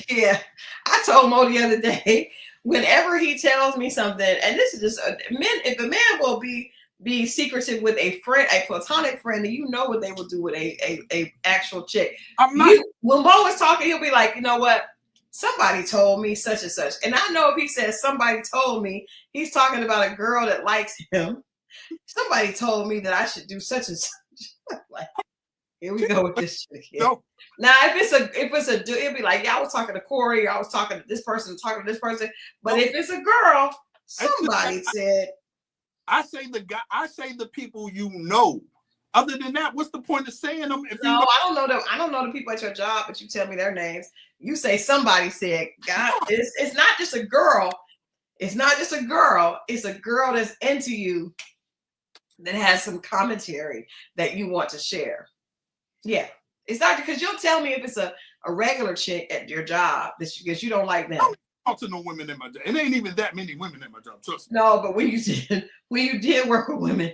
Yeah. I told Mo the other day, whenever he tells me something, and this is just if a man will be secretive with a friend, a platonic friend, and you know what they will do with a actual chick. I'm not. When Mo is talking, he'll be like, you know what? Somebody told me such and such. And I know if he says somebody told me, he's talking about a girl that likes him. Somebody told me that I should do such and such. Like, here we go with this shit again. No. Now, if it's a dude, it'd be like, yeah, I was talking to Corey, or I was talking to this person, talking to this person. But if it's a girl, somebody said. I say the guy. I say the people you know. Other than that, what's the point of saying them? If no, I don't know them. I don't know the people at your job, but you tell me their names. You say somebody said, God, it's not just a girl. It's not just a girl. It's a girl that's into you that has some commentary that you want to share. Yeah. It's not because you'll tell me if it's a regular chick at your job because you don't like them. I don't talk to no women in my job. It ain't even that many women in my job. Trust me. No, but when you did work with women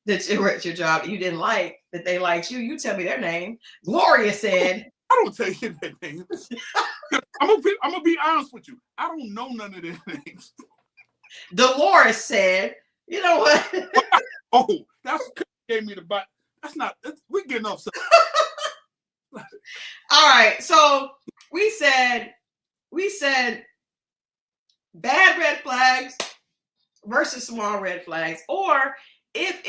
that you were at your job that you didn't like, that they liked you, you tell me their name. Gloria said. I don't tell you their names. I'm gonna be honest with you. I don't know none of their names. Dolores said, you know what? Oh, that's gave me the butt. We're getting off. All right. So we said bad red flags versus small red flags, or if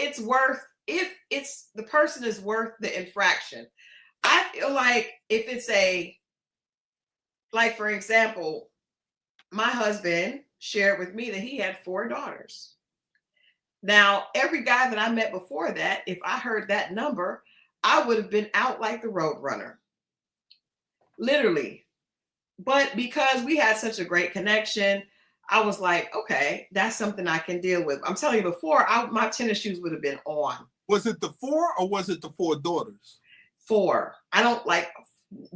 the person is worth the infraction. I feel like if it's like for example, my husband shared with me that he had 4 daughters. Now, every guy that I met before that, if I heard that number, I would have been out like the road runner. Literally. But because we had such a great connection, I was like, okay, that's something I can deal with. I'm telling you, before, my tennis shoes would have been on. Was it the 4 or was it the 4 daughters? 4. I don't like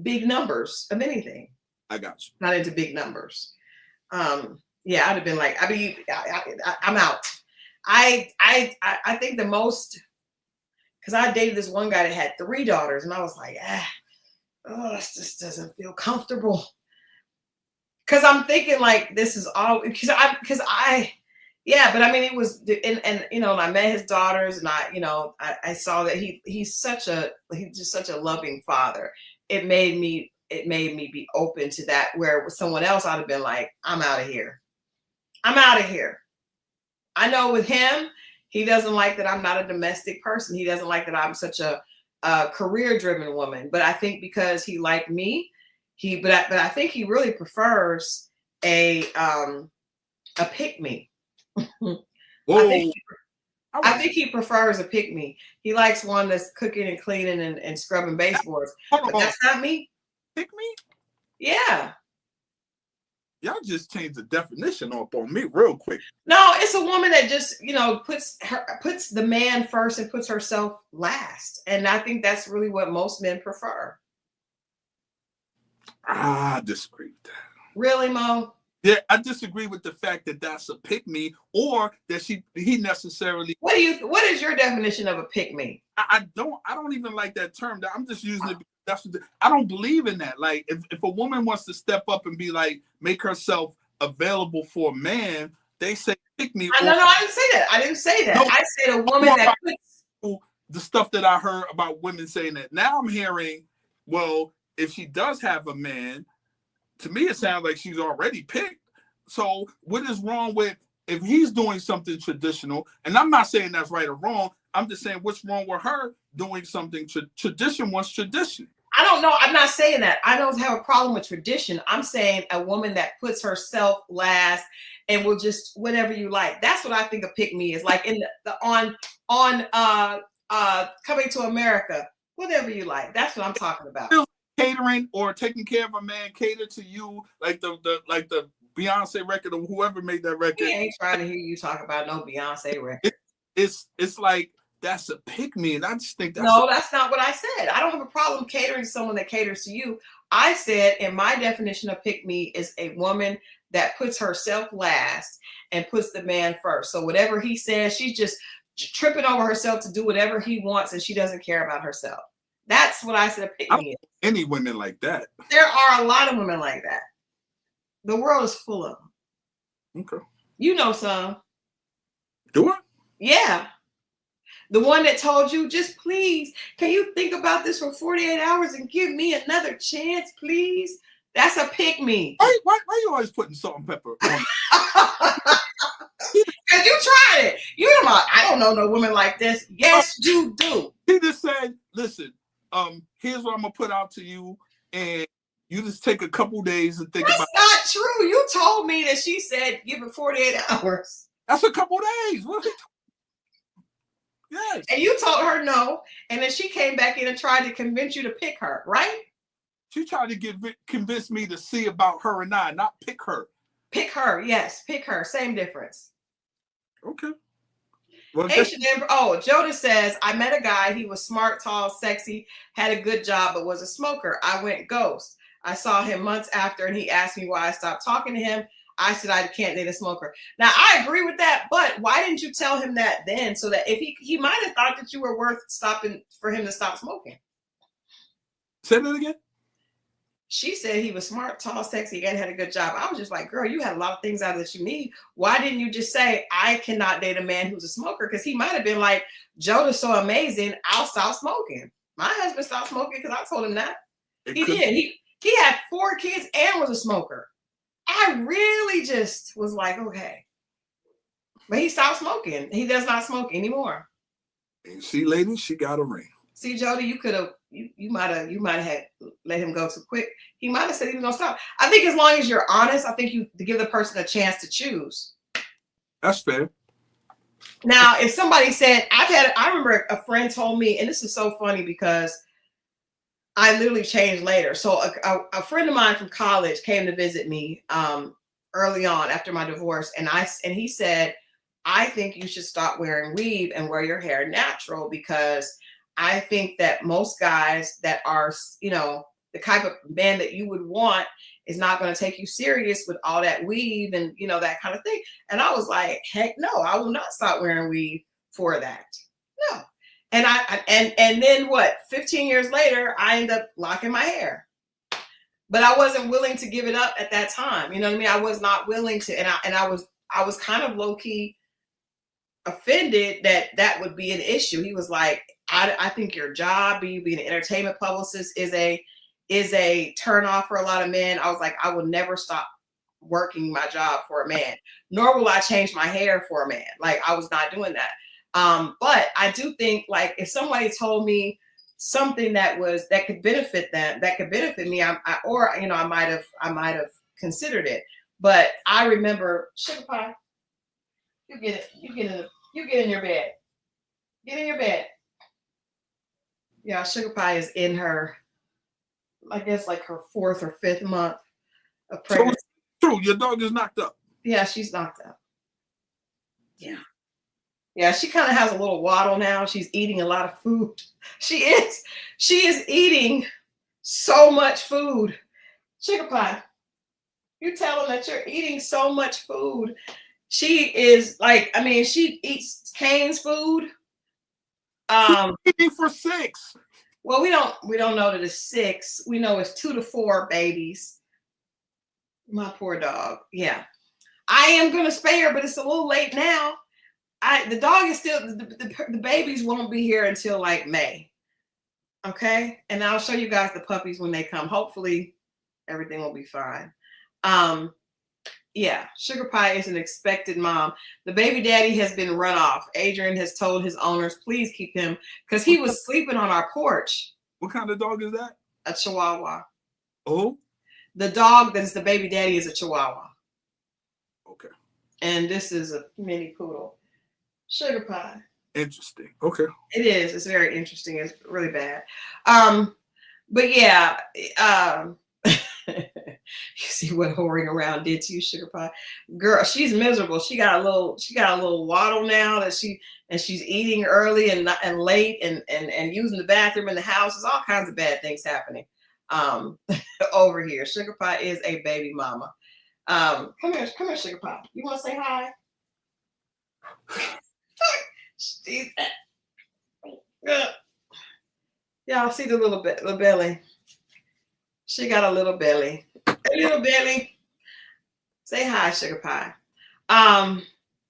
big numbers of anything. I got you. Not into big numbers. Yeah, I'd have been like, I'm out. I think the most, because I dated this one guy that had 3 daughters, and I was like, this just doesn't feel comfortable. Because I'm thinking like this is all but I mean it was and I met his daughters and I saw that he's just such a loving father. It made me be open to that, where with someone else I'd have been like, I'm out of here. I'm out of here. I know with him, he doesn't like that I'm not a domestic person. He doesn't like that I'm such a career-driven woman. But I think because he liked me, but I think he really prefers a pick-me. Whoa. I think he prefers a pick-me. He likes one that's cooking and cleaning and scrubbing baseboards. But that's not me. Pick-me? Yeah. Y'all just changed the definition up on me real quick. No, it's a woman that just, puts the man first and puts herself last. And I think that's really what most men prefer. I disagree with that. Really, Mo? Yeah, I disagree with the fact that that's a pick-me, or that he necessarily. What is your definition of a pick-me? I don't even like that term. I'm just using it. I don't believe in that. Like, if a woman wants to step up and be like, make herself available for a man, they say pick me. No, I didn't say that. I didn't say that. No, I said a woman that puts the stuff that I heard about women saying that. Now I'm hearing, well, if she does have a man, to me it sounds like she's already picked. So what is wrong with if he's doing something traditional? And I'm not saying that's right or wrong. I'm just saying what's wrong with her doing something tradition wants tradition. I don't know. I'm not saying that. I don't have a problem with tradition. I'm saying a woman that puts herself last and will just whatever you like. That's what I think a pick me is. Like in on Coming to America, whatever you like. That's what I'm talking about. Catering or taking care of a man, cater to you, like the Beyonce record or whoever made that record. He ain't trying to hear you talk about no Beyonce record. It's like that's a pick me, and I just think that's not what I said. I don't have a problem catering to someone that caters to you. I said in my definition of pick me is a woman that puts herself last and puts the man first. So whatever he says, she's just tripping over herself to do whatever he wants, and she doesn't care about herself. That's what I said. Pick me. Any women like that? There are a lot of women like that. The world is full of them. Okay. You know some. Do I? Yeah. The one that told you, just please, can you think about this for 48 hours and give me another chance, please? That's a pick me. Why you always putting salt and pepper on? Because you tried it. You're like, I don't know no woman like this. Yes, you do. He just said, listen, here's what I'm gonna put out to you, and you just take a couple days and think about it. That's not true. You told me that she said give it 48 hours. That's a couple days. What? Yes. And you told her no, and then she came back in and tried to convince you to pick her, right? She tried to convince me to see about her and I, not pick her. Pick her, yes, pick her. Same difference. Okay. Well, Joda says, I met a guy. He was smart, tall, sexy, had a good job, but was a smoker. I went ghost. I saw him months after, and he asked me why I stopped talking to him. I said, I can't date a smoker. Now, I agree with that, but why didn't you tell him that then? So that if he might have thought that you were worth stopping for him to stop smoking. Say that again. She said he was smart, tall, sexy, and had a good job. I was just like, girl, you had a lot of things out of that you need. Why didn't you just say, I cannot date a man who's a smoker? Because he might have been like, Joda's so amazing, I'll stop smoking. My husband stopped smoking because I told him that. He did. He had 4 kids and was a smoker. I really just was like, okay. But he stopped smoking. He does not smoke anymore. And see, ladies, she got a ring. See, Jody, you could have, you might have let him go too quick. He might have said he was gonna stop. I think as long as you're honest, I think you give the person a chance to choose. That's fair. Now, if somebody said, I remember a friend told me, and this is so funny because I literally changed later. So a friend of mine from college came to visit me early on after my divorce, and he said, I think you should stop wearing weave and wear your hair natural, because I think that most guys that are, the type of man that you would want is not going to take you serious with all that weave and, that kind of thing. And I was like, heck no, I will not stop wearing weave for that. No. And then 15 years later, I ended up locking my hair. But I wasn't willing to give it up at that time. You know what I mean? I was not willing to. And I was kind of low key offended that would be an issue. He was like, I think your job, you being an entertainment publicist, is a turn off for a lot of men. I was like, I will never stop working my job for a man, nor will I change my hair for a man. Like, I was not doing that. But I do think, like, if somebody told me something that could benefit them, that could benefit me, I might have considered it. But I remember, Sugar Pie, you get it, you get in your bed. Get in your bed. Yeah, Sugar Pie is in her, I guess, like her 4th or 5th month of pregnancy. So true, your dog is knocked up. Yeah, she's knocked up. Yeah. Yeah, she kind of has a little waddle now. She's eating a lot of food. She is eating so much food. Sugar Pie, you tell them that you're eating so much food. She is like, I mean, she eats Kane's food. She's eating for 6. Well, we don't know that it's 6. We know it's 2 to 4 babies. My poor dog. Yeah. I am gonna spay her, but it's a little late now. The dog is still, the babies won't be here until like May. Okay. And I'll show you guys the puppies when they come. Hopefully everything will be fine. Yeah, Sugar Pie is an expected mom. The baby daddy has been run off. Adrian has told his owners, please keep him, because he was sleeping on our porch. What kind of dog is that? A Chihuahua. Oh? The dog that is the baby daddy is a Chihuahua. Okay. And this is a mini poodle. Sugar Pie. Interesting. Okay. It is. It's very interesting. It's really bad. But yeah, you see what whoring around did to you, Sugar Pie. Girl, she's miserable. She got a little waddle now that she's eating early and late and using the bathroom in the house. There's all kinds of bad things happening over here. Sugar Pie is a baby mama. Come here, Sugar Pie. You want to say hi? Y'all see the little belly. She got a little belly. A little belly. Say hi, Sugar Pie. All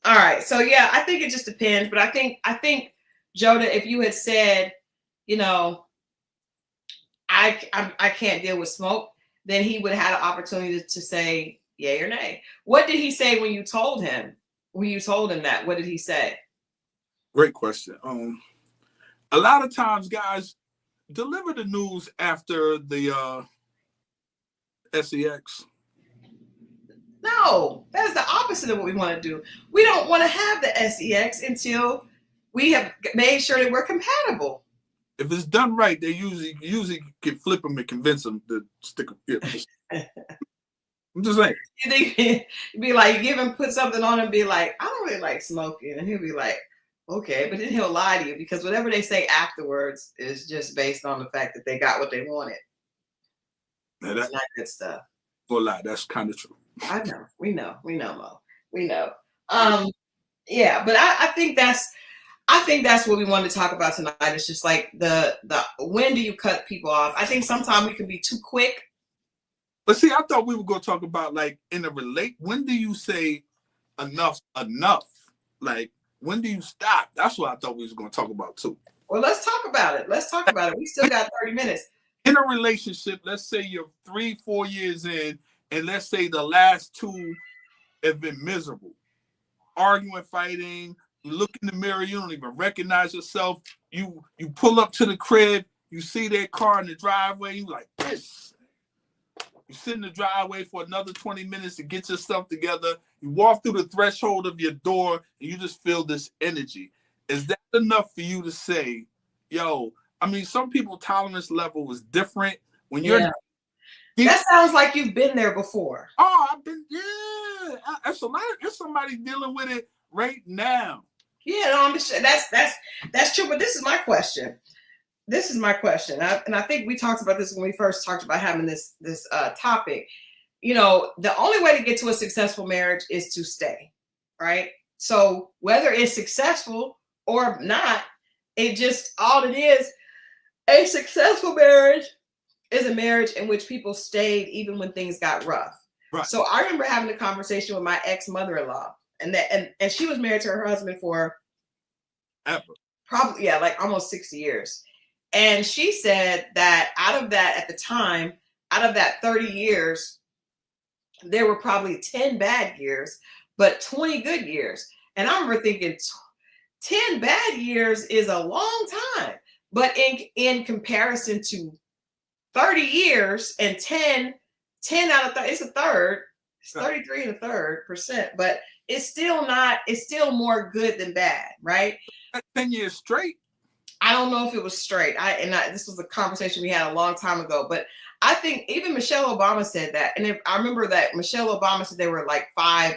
right. So yeah, I think it just depends. But I think Joda, if you had said, you know, I can't deal with smoke, then he would have had an opportunity to say yay or nay. What did he say when you told him? When you told him that, what did he say? Great question. A lot of times, guys deliver the news after the sex. No, that is the opposite of what we want to do. We don't want to have the sex until we have made sure that we're compatible. If it's done right, they usually can flip them and convince them to stick them. I'm just saying. You'd be like, put something on and be like, I don't really like smoking. And he'll be like, okay. But then he'll lie to you because whatever they say afterwards is just based on the fact that they got what they wanted. That's not good stuff. Well, lie. That's kind of true. I know. We know, Mo. We know. Yeah, but I think that's what we wanted to talk about tonight. It's just like the when do you cut people off? I think sometimes we can be too quick. But see, I thought we were going to talk about like in a when do you say enough? Like, when do you stop? That's what I thought we was going to talk about too. Well, let's talk about it. We still got 30 minutes. In a relationship, let's say you're 3-4 years in, and let's say the last 2 have been miserable. Arguing, fighting, you look in the mirror, you don't even recognize yourself. You pull up to the crib, you see their car in the driveway, you like this. You sit in the driveway for another 20 minutes to get yourself together. You walk through the threshold of your door and you just feel this energy. Is that enough for you to say, yo, I mean, some people's tolerance level is different. When you're that sounds like you've been there before. Oh, I've been, there's somebody dealing with it right now. Yeah, no, I'm just, that's true. But this is my question. And I think we talked about this when we first talked about having this topic. You know, the only way to get to a successful marriage is to stay, right? So whether it's successful or not, all it is, a successful marriage is a marriage in which people stayed even when things got rough. Right. So I remember having a conversation with my ex-mother-in-law, and she was married to her husband for probably like almost 60 years. And she said that out of that 30 years, there were probably 10 bad years, but 20 good years. And I remember thinking 10 bad years is a long time. But in comparison to 30 years and 10 out of 30, it's a third. It's 33 and a third percent, but it's still more good than bad, right? 10 years straight. I don't know if it was straight. This was a conversation we had a long time ago, but I think even Michelle Obama said that. And I remember that Michelle Obama said they were like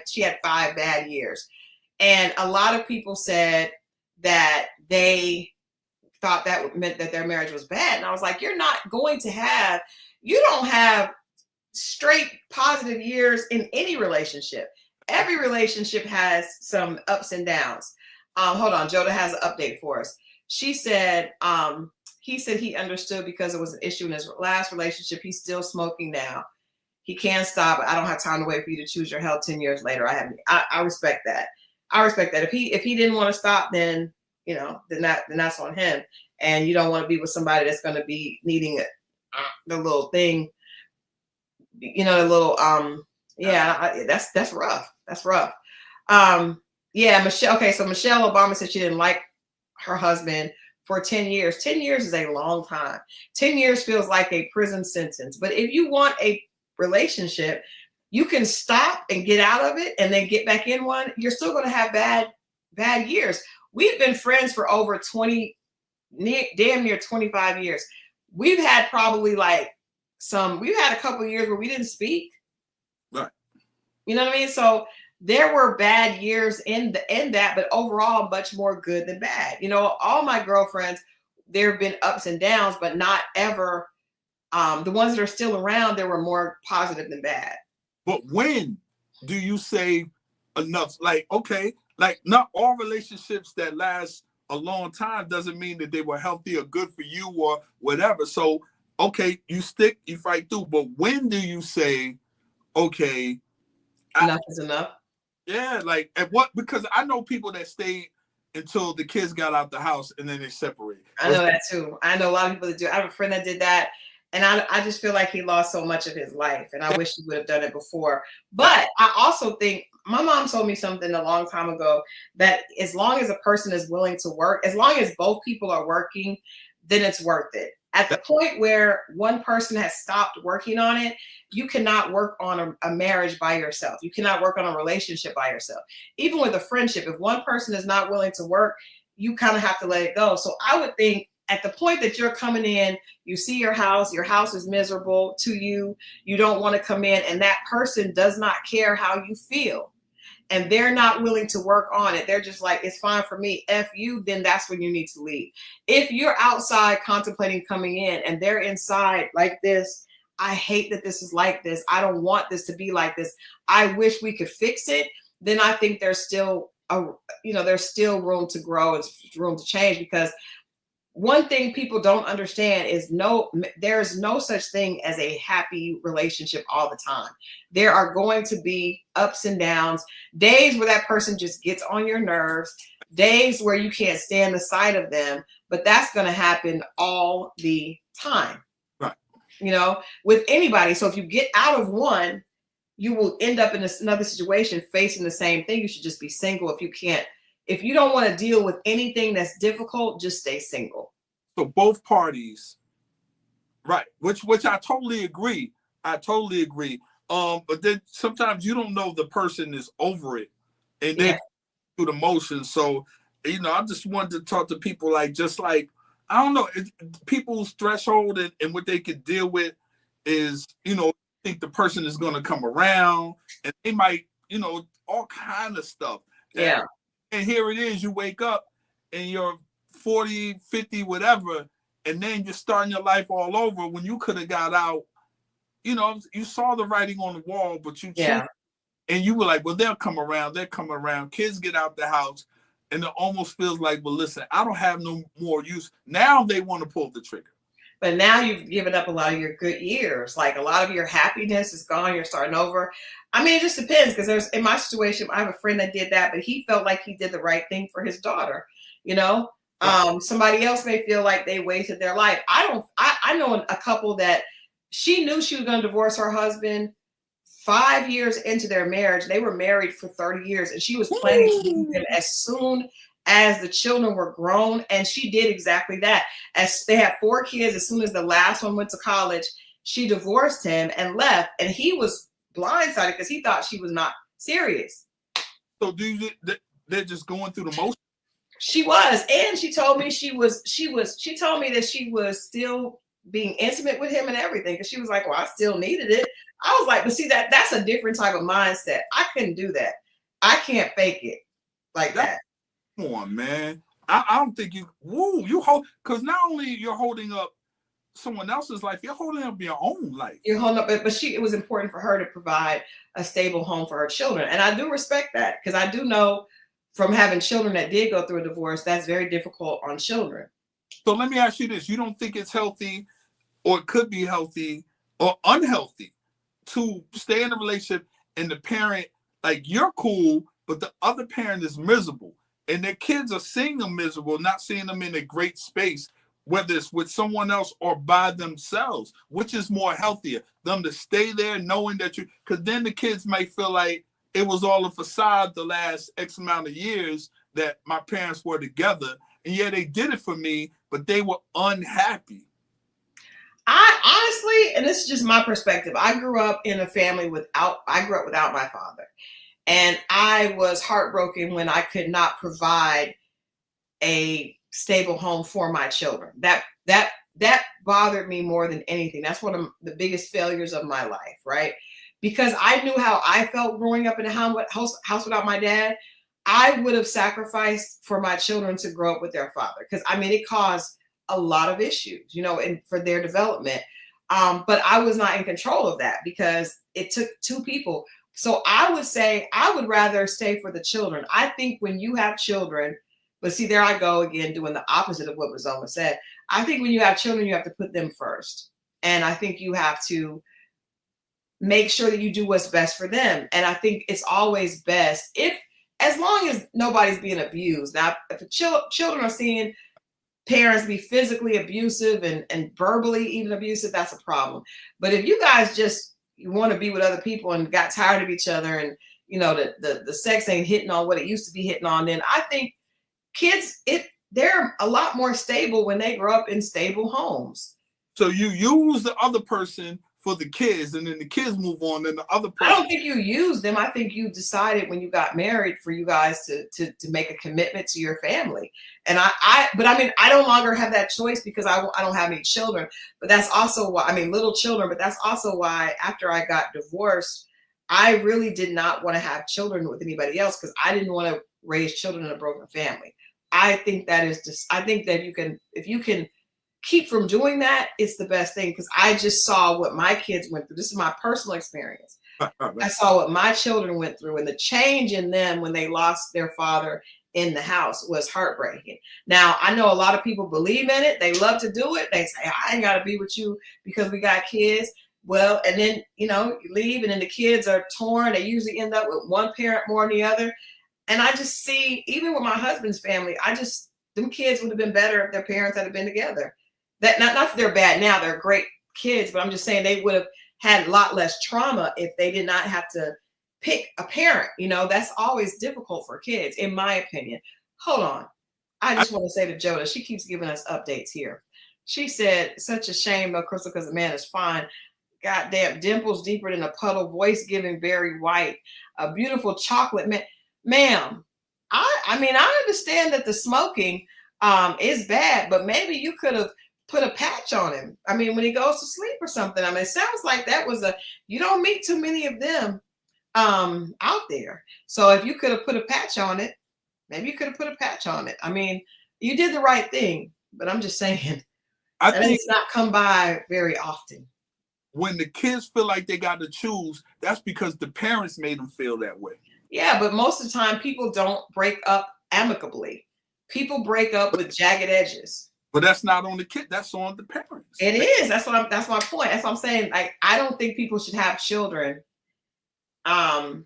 she had 5 bad years. And a lot of people said that they thought that meant that their marriage was bad. And I was like, you don't have straight positive years in any relationship. Every relationship has some ups and downs. Hold on, Joda has an update for us. She said, he said he understood because it was an issue in his last relationship. He's still smoking now. He can't stop. I don't have time to wait for you to choose your health 10 years later. I respect that. I respect that. If he didn't want to stop, then then that's on him. And you don't want to be with somebody that's going to be needing the little thing, the little that's rough. That's rough. Michelle. Okay, so Michelle Obama said she didn't like her husband for 10 years. 10 years is a long time. 10 years feels like a prison sentence. But if you want a relationship, you can stop and get out of it and then get back in one. You're still going to have bad years. We've been friends for over 20, damn near 25 years. We've had probably we've had a couple of years where we didn't speak. Right. You know what I mean? So there were bad years in that, but overall much more good than bad. All my girlfriends, there have been ups and downs, but not ever. The ones that are still around, there were more positive than bad. But when do you say enough? Okay, not all relationships that last a long time doesn't mean that they were healthy or good for you or whatever. So, okay, you stick, you fight through. But when do you say, okay, enough is enough? Yeah, at what? Because I know people that stayed until the kids got out the house and then they separated. I know that too. I know a lot of people that do. I have a friend that did that. And I just feel like he lost so much of his life. And I wish he would have done it before. But I also think my mom told me something a long time ago, that as long as a person is willing to work, as long as both people are working, then it's worth it. At the point where one person has stopped working on it, you cannot work on a marriage by yourself. You cannot work on a relationship by yourself. Even with a friendship, if one person is not willing to work, you kind of have to let it go. So I would think at the point that you're coming in, you see your house is miserable to you, you don't want to come in, and that person does not care how you feel, and they're not willing to work on it. They're just like, it's fine for me, F you, then that's when you need to leave. If you're outside contemplating coming in and they're inside like this, I hate that this is like this, I don't want this to be like this, I wish we could fix it, then I think there's still there's still room to grow and room to change. Because one thing people don't understand is there's no such thing as a happy relationship all the time. There are going to be ups and downs, days where that person just gets on your nerves, days where you can't stand the sight of them, but that's going to happen all the time. Right. With anybody. So if you get out of one, you will end up in another situation facing the same thing. You should just be single. If you don't want to deal with anything that's difficult, just stay single. So both parties, right? Which I totally agree. But then sometimes you don't know the person is over it, and they through the motions. So I just wanted to talk to people I don't know, people's threshold and what they could deal with is think the person is going to come around, and they might all kind of stuff. Yeah. And here it is, you wake up and you're 40, 50, whatever, and then you're starting your life all over when you could have got out. You saw the writing on the wall, but and you were like, well, they'll come around. Kids get out the house, and it almost feels like, well, listen, I don't have no more use. Now they want to pull the trigger. But now you've given up a lot of your good years. Like a lot of your happiness is gone. You're starting over. I mean, it just depends, because in my situation, I have a friend that did that, but he felt like he did the right thing for his daughter. Somebody else may feel like they wasted their life. I know a couple that she knew she was going to divorce her husband 5 years into their marriage. They were married for 30 years, and she was planning to leave him as soon as the children were grown. And she did exactly that. As they had 4 kids, as soon as the last one went to college, she divorced him and left. And he was blindsided because he thought she was not serious. So they're just going through the motions? She was, and she told me she told me that she was still being intimate with him and everything, because she was like, well, I still needed it. I was like, but see, that's a different type of mindset. I couldn't do that. I can't fake it like that. Come on, man. I don't think you hold, because not only you're holding up someone else's life, you're holding up your own life. You're holding up, but it was important for her to provide a stable home for her children. And I do respect that, because I do know from having children that did go through a divorce, that's very difficult on children. So let me ask you this. You don't think it's healthy, or it could be healthy or unhealthy, to stay in a relationship and the parent, like, you're cool, but the other parent is miserable, and their kids are seeing them miserable, not seeing them in a great space, whether it's with someone else or by themselves? Which is more healthier? Them to stay there knowing that because then the kids might feel like it was all a facade the last X amount of years that my parents were together, and yeah, they did it for me, but they were unhappy. I honestly, and this is just my perspective, I grew up in a family without my father. And I was heartbroken when I could not provide a stable home for my children. That bothered me more than anything. That's one of the biggest failures of my life, right? Because I knew how I felt growing up in a house without my dad. I would have sacrificed for my children to grow up with their father, because I mean, it caused a lot of issues, and for their development. But I was not in control of that, because it took 2 people. So I would say I would rather stay for the children. I think when you have children, but see, there I go again, doing the opposite of what Mazoma said. I think when you have children, you have to put them first. And I think you have to make sure that you do what's best for them. And I think it's always best as long as nobody's being abused. Now, if the children are seeing parents be physically abusive and verbally even abusive, that's a problem. But if you guys just want to be with other people and got tired of each other, and the sex ain't hitting on what it used to be hitting on, then I think kids, they're a lot more stable when they grow up in stable homes. So you use the other person for the kids, and then the kids move on, and the other person. I don't think you use them. I think you decided when you got married for you guys to make a commitment to your family. And but I mean, I no longer have that choice, because I don't have any children. But that's also why, little children, but that's also why after I got divorced, I really did not want to have children with anybody else, because I didn't want to raise children in a broken family. I think that if you can keep from doing that, it's the best thing, because I just saw what my kids went through. This is my personal experience. I saw what my children went through, and the change in them when they lost their father in the house was heartbreaking. Now, I know a lot of people believe in it. They love to do it. They say, I ain't got to be with you because we got kids. Well, and then, you leave, and then the kids are torn. They usually end up with one parent more than the other. And I just see, even with my husband's family, them kids would have been better if their parents had been together. That not that they're bad now, they're great kids, but I'm just saying they would have had a lot less trauma if they did not have to pick a parent. That's always difficult for kids, in my opinion. Hold on. I just want to say to Joda, she keeps giving us updates here. She said, such a shame though, Christal, because the man is fine. Goddamn, dimples deeper than a puddle, voice giving very white, a beautiful chocolate man. Ma'am, I understand that the smoking is bad, but maybe you could have put a patch on him. When he goes to sleep or something. It sounds like that was you don't meet too many of them out there. So if you could have put a patch on it, maybe you could have put a patch on it. You did the right thing, but I'm just saying, I think it's not come by very often. When the kids feel like they got to choose, that's because the parents made them feel that way. Yeah, but most of the time people don't break up amicably. People break up with jagged edges. But that's not on the kid. That's on the parents. It is. That's my point. That's what I'm saying. Like, I don't think people should have children, and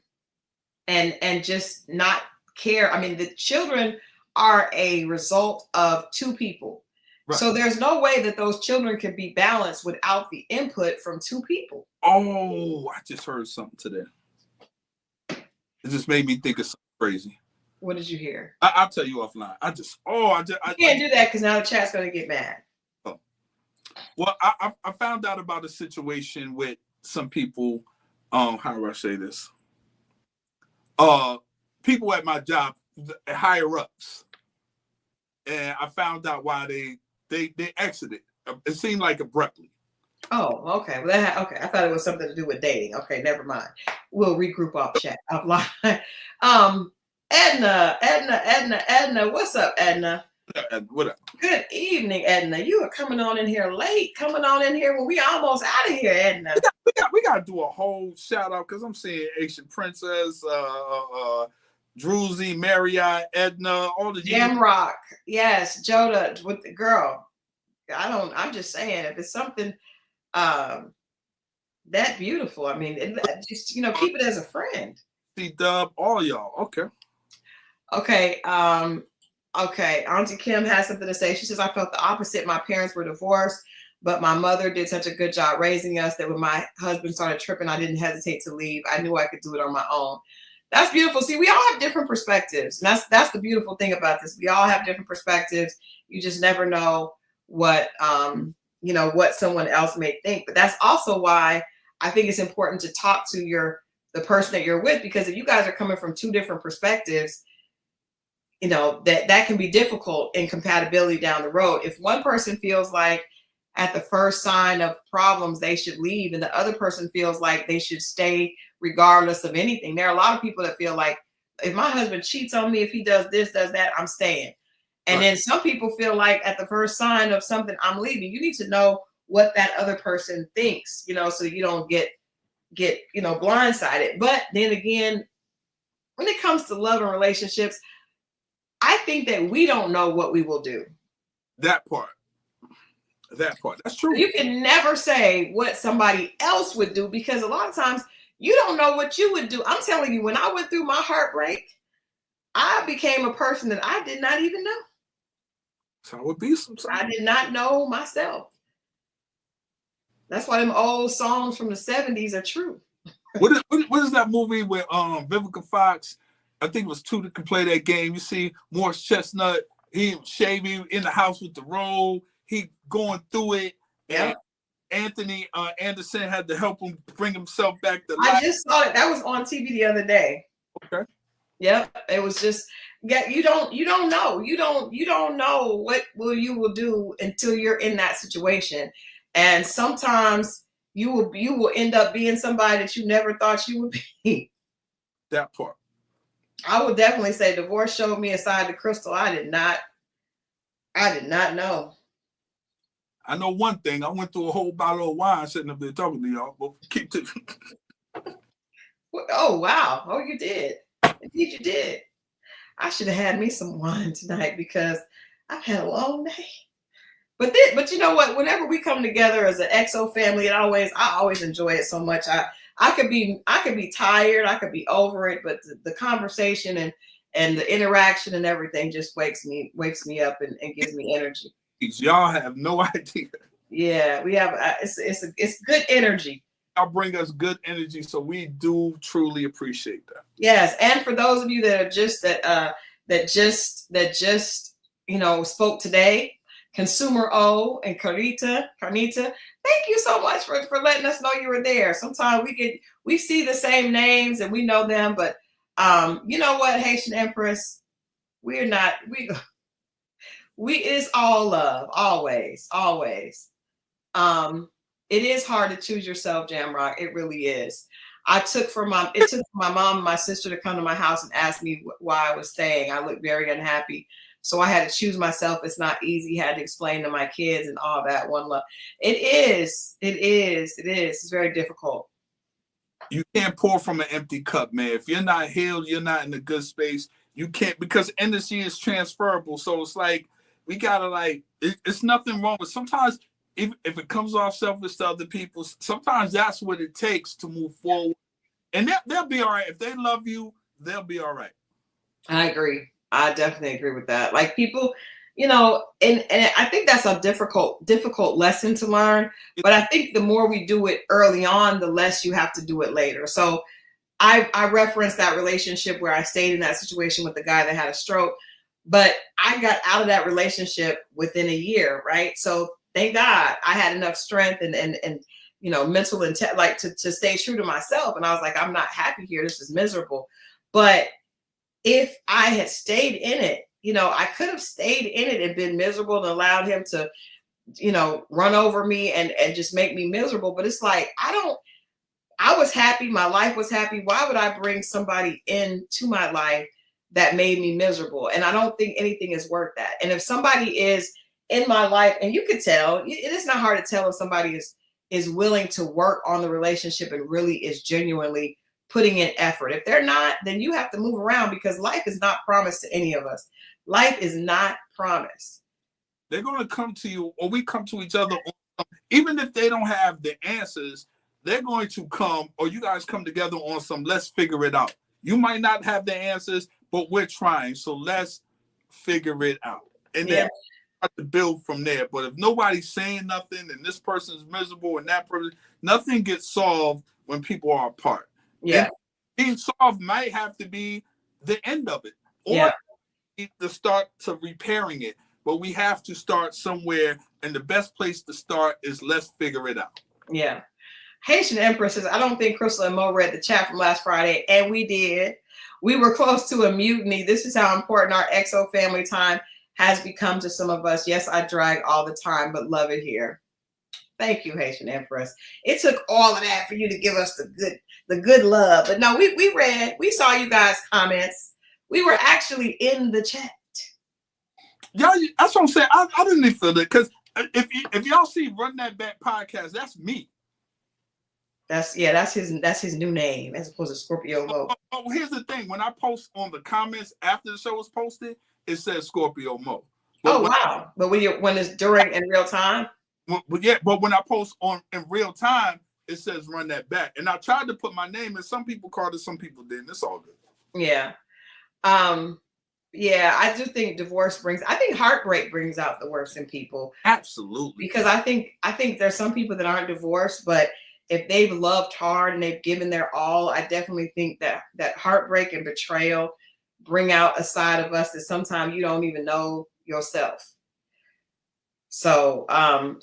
just not care. The children are a result of 2 people. Right. So there's no way that those children can be balanced without the input from two people. Oh, I just heard something today. It just made me think of something crazy. What did you hear? I'll tell you offline. You can't do that because now the chat's going to get mad. Oh. Well, I found out about a situation with some people. How do I say this? People at my job, higher ups, and I found out why they exited. It seemed like abruptly. Oh, okay. Well, okay. I thought it was something to do with dating. Okay, never mind. We'll regroup off chat offline. Edna. What's up, Edna? What up? Good evening, Edna. You are coming on in here late. Coming on in here when we almost out of here, Edna. We got to do a whole shout out because I'm seeing Asian Princess, Druzy, Marriott, Edna, all the Jamrock. Yes, Joda with the girl. I'm just saying, if it's something that beautiful, I mean, just keep it as a friend. C-Dub, all y'all. Okay. Okay. Auntie Kim has something to say. She says, I felt the opposite. My parents were divorced, but my mother did such a good job raising us that when my husband started tripping, I didn't hesitate to leave. I knew I could do it on my own. That's beautiful. See, we all have different perspectives. And that's the beautiful thing about this. We all have different perspectives. You just never know what what someone else may think. But that's also why I think it's important to talk to the person that you're with, because if you guys are coming from two different perspectives, that can be difficult in compatibility down the road. If one person feels like at the first sign of problems they should leave, and the other person feels like they should stay regardless of anything. There are a lot of people that feel like, if my husband cheats on me, if he does this, does that, I'm staying. And then some people feel like at the first sign of something, I'm leaving. You need to know what that other person thinks, so you don't get blindsided. But then again, when it comes to love and relationships, I think that we don't know what we will do. That part. That's true. You can never say what somebody else would do, because a lot of times you don't know what you would do. I'm telling you, when I went through my heartbreak, I became a person that I did not even know. So it would be sometimes. I did not know myself. That's why them old songs from the 70s are true. What is that movie with Vivica Fox? I think it was two that can play that game. You see Morris Chestnut, he shaving in the house with the roll. He going through it. Yeah. Anthony Anderson had to help him bring himself back to life. I just saw it. That was on TV the other day. Okay. Yep. It was just, you don't know. You don't know what you will do until you're in that situation. And sometimes you will end up being somebody that you never thought you would be. That part. I would definitely say divorce showed me a side to Christal I did not know. I know one thing. I went through a whole bottle of wine sitting up there talking to y'all. But keep to. Oh wow! Oh, you did. Indeed, you did. I should have had me some wine tonight because I've had a long day. But you know what? Whenever we come together as an XO family, I always enjoy it so much. I could be tired, I could be over it, but the conversation and the interaction and everything just wakes me up and gives me energy. Y'all have no idea. Yeah, we have. It's good energy. Y'all bring us good energy, so we do truly appreciate that. Yes, and for those of you that are just spoke today, Consumer O and Carnita, thank you so much for letting us know you were there. Sometimes we see the same names and we know them, but you know what, Haitian Empress, it's all love, always. It is hard to choose yourself, Jamrock. It really is. It took for my mom and my sister to come to my house and ask me why I was staying. I looked very unhappy. So I had to choose myself. It's not easy. Had to explain to my kids and all that. One love. It is. It's very difficult. You can't pour from an empty cup, man. If you're not healed, you're not in a good space. You can't, because energy is transferable. So it's like, we gotta it's nothing wrong with sometimes if it comes off selfish to other people, sometimes that's what it takes to move forward. And they'll be all right. If they love you, they'll be all right. I agree. I definitely agree with that. Like people, you know, and I think that's a difficult lesson to learn. But I think the more we do it early on, the less you have to do it later. So I referenced that relationship where I stayed in that situation with the guy that had a stroke, but I got out of that relationship within a year, right? So thank God I had enough strength and you know, mental like to stay true to myself. And I was like, I'm not happy here. This is miserable. But if I had stayed in it, you know, I could have stayed in it and been miserable and allowed him to, you know, run over me and just make me miserable. But it's like, I was happy. My life was happy. Why would I bring somebody into my life that made me miserable? And I don't think anything is worth that. And if somebody is in my life, and you could tell, it is not hard to tell if somebody is willing to work on the relationship and really is genuinely putting in effort. If they're not, then you have to move around, because life is not promised to any of us. Life is not promised. They're going to come to you, or we come to each other, even if they don't have the answers. They're going to come, or you guys come together on some, let's figure it out. You might not have the answers, but we're trying. So let's figure it out. And then have to build from there. But if nobody's saying nothing and this person's miserable and that person, nothing gets solved when people are apart. Yeah. And being solved might have to be the end of it, or the start to repairing it. But we have to start somewhere. And the best place to start is let's figure it out. Yeah. Haitian Empress says, I don't think Christal and Moe read the chat from last Friday, and we did. We were close to a mutiny. This is how important our XO family time has become to some of us. Yes, I drag all the time, but love it here. Thank you, Haitian Empress. It took all of that for you to give us the good love. But no, we read, we saw you guys' comments. We were actually in the chat. Yeah, that's what I'm saying. I didn't even feel it, because if y'all see Run That Back podcast, that's me. That's his new name as opposed to Scorpio Moe. Oh, here's the thing. When I post on the comments after the show was posted, it says Scorpio Moe. Wow. But when it's during in real time? But when I post in real time, it says Run That Back. And I tried to put my name in. Some people called it, some people didn't. It's all good. Yeah. Yeah, I do think I think heartbreak brings out the worst in people. Absolutely. Because I think there's some people that aren't divorced, but if they've loved hard and they've given their all, I definitely think that heartbreak and betrayal bring out a side of us that sometimes you don't even know yourself. So,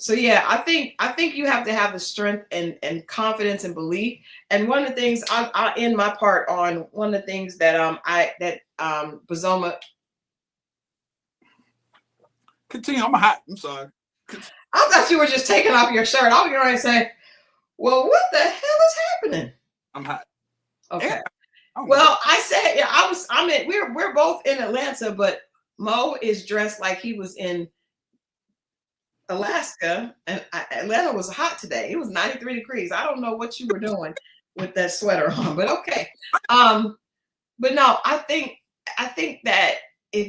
yeah, I think you have to have the strength and confidence and belief. And one of the things I end my part on, one of the things that Bazoma. Continue. I'm hot. I'm sorry. I thought you were just taking off your shirt. I was going to say, well, what the hell is happening? I'm hot. Okay. Yeah. Well, I said, we're both in Atlanta, but Moe is dressed like he was in Alaska, and Atlanta was hot today. It was 93 degrees. I don't know what you were doing with that sweater on, but okay. But no, I think that if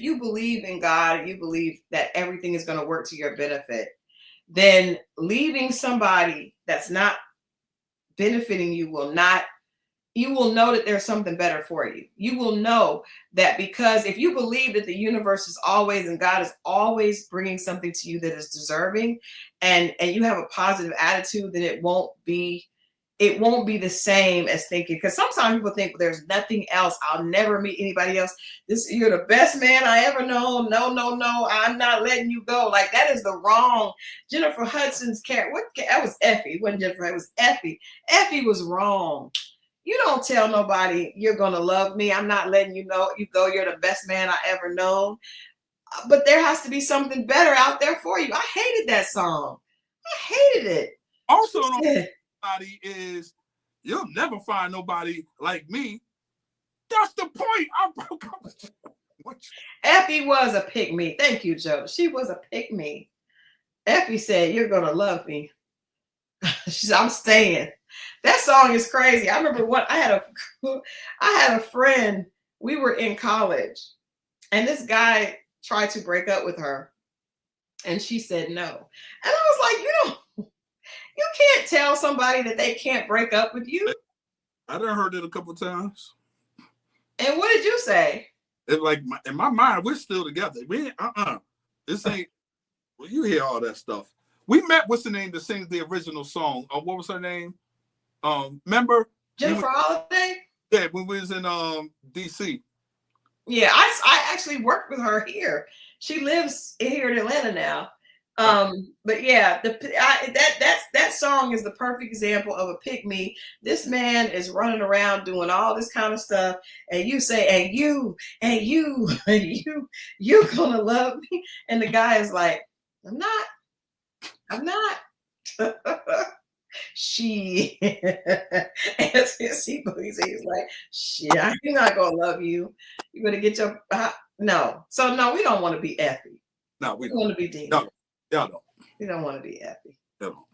you believe in God, you believe that everything is going to work to your benefit, then leaving somebody that's not benefiting you you will know that there's something better for you. You will know that, because if you believe that the universe is always and God is always bringing something to you that is deserving, and you have a positive attitude, then it won't be the same as thinking. Because sometimes people think, well, there's nothing else. I'll never meet anybody else. You're the best man I ever known. No, I'm not letting you go. Like, that is the wrong Jennifer Hudson's character. That was Effie. It wasn't Jennifer. It was Effie. Effie was wrong. You don't tell nobody you're going to love me. I'm not letting you go. You're the best man I ever known. But there has to be something better out there for you. I hated that song. I hated it. Also, nobody is, you'll never find nobody like me. That's the point. I broke up with you. Effie was a pick-me. Thank you, Joe. She was a pick-me. Effie said, you're going to love me. I'm staying. That song is crazy. I remember I had a friend. We were in college, and this guy tried to break up with her, and she said no. And I was like, you can't tell somebody that they can't break up with you. I done heard it a couple times. And what did you say? It's like in my mind, we're still together. We ain't, this ain't. Well, you hear all that stuff. We met. What's the name that sings the original song? What was her name? Remember? Jennifer Holiday. Yeah, when we was in DC. Yeah, I actually worked with her here. She lives here in Atlanta now. But yeah, that song is the perfect example of a pick me. This man is running around doing all this kind of stuff, and you say, and you gonna love me, and the guy is like, I'm not. She as he believes, he's like, shit, I'm not gonna love you. You better get your no. So no, we don't want to be Effie. No, we don't want to be Dean. No, y'all don't. We don't want to be Effie. No.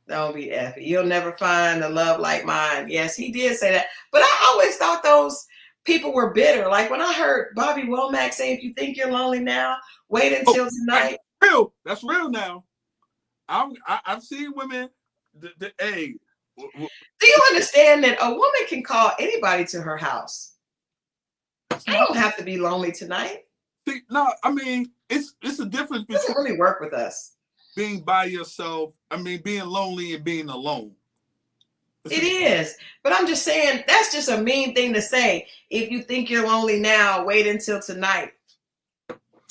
Don't be Effie. You'll never find a love like mine. Yes, he did say that. But I always thought those people were bitter. Like when I heard Bobby Womack say, if you think you're lonely now, wait until tonight. That's real now. I've seen women. Hey, do you understand that a woman can call anybody to her house? I don't have to be lonely tonight. See, no, I mean it's a difference between. It doesn't really work with us. Being by yourself, being lonely and being alone. It is, but I'm just saying that's just a mean thing to say. If you think you're lonely now, wait until tonight.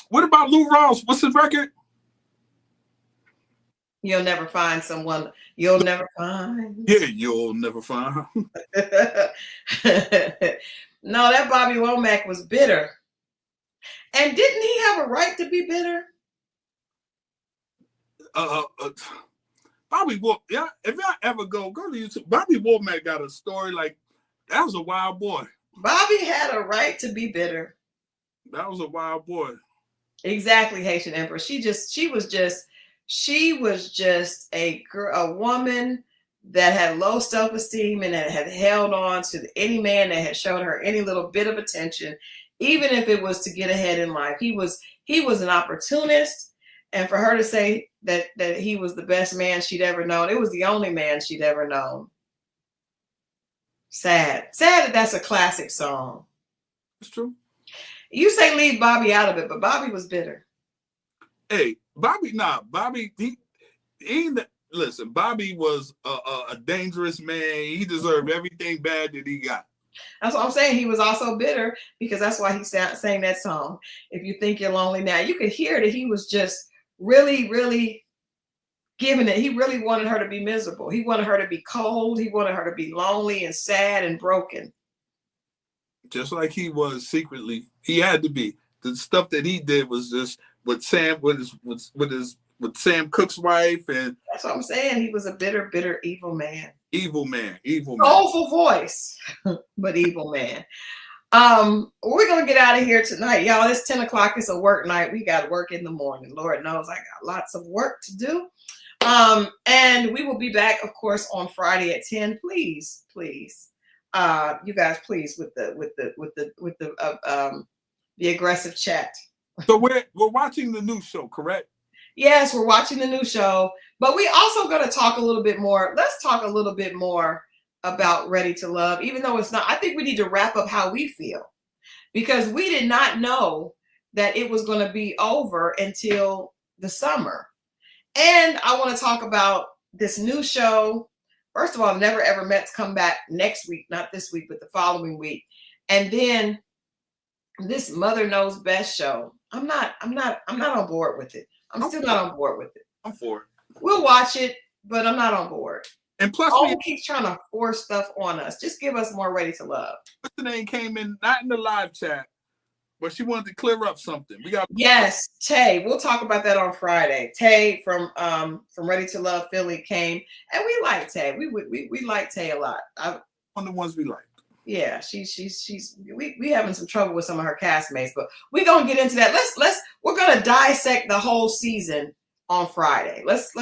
What about Lou Rawls? What's his record? You'll never find someone. You'll never find. Yeah, you'll never find. No, that Bobby Womack was bitter. And didn't he have a right to be bitter? Bobby Womack, yeah. If y'all ever go to YouTube, Bobby Womack got a story like that was a wild boy. Bobby had a right to be bitter. That was a wild boy. Exactly, Haitian Empress. She was just a woman that had low self-esteem and that had held on to any man that had showed her any little bit of attention, even if it was to get ahead in life. He was an opportunist, and for her to say that he was the best man she'd ever known, it was the only man she'd ever known. Sad that that's a classic song. It's true. You say leave Bobby out of it, but Bobby was bitter. Hey, Bobby, listen, Bobby was a dangerous man. He deserved everything bad that he got. That's what I'm saying. He was also bitter because that's why he sang that song. If you think you're lonely now, you could hear that he was just really, really giving it. He really wanted her to be miserable. He wanted her to be cold. He wanted her to be lonely and sad and broken. Just like he was secretly, he had to be. The stuff that he did was just with Sam Cooke's wife, and that's what I'm saying. He was a bitter, bitter, evil man. Evil man. Soulful voice, but evil man. We're gonna get out of here tonight, y'all. It's 10 o'clock. It's a work night. We got work in the morning. Lord knows I got lots of work to do. And we will be back, of course, on Friday at 10. Please, you guys, please, with the aggressive chat. So we're watching the new show, correct? Yes, we're watching the new show, but we also going to talk a little bit more. Let's talk a little bit more about Ready to Love, even though it's not. I think we need to wrap up how we feel, because we did not know that it was going to be over until the summer. And I want to talk about this new show. First of all, Never Ever Met's come back next week, not this week, but the following week. And then this Mother Knows Best show. I'm not on board with it. I'm still not on board with it. I'm for it. We'll watch it, but I'm not on board. And plus, we keep trying to force stuff on us. Just give us more Ready to Love. What's the name came in, not in the live chat, but she wanted to clear up something. Yes, Tay. We'll talk about that on Friday. Tay from Ready to Love Philly came, and we like Tay. We like Tay a lot. One of the ones we like. Yeah, we having some trouble with some of her castmates, but we're gonna get into that. We're gonna dissect the whole season on Friday. Let's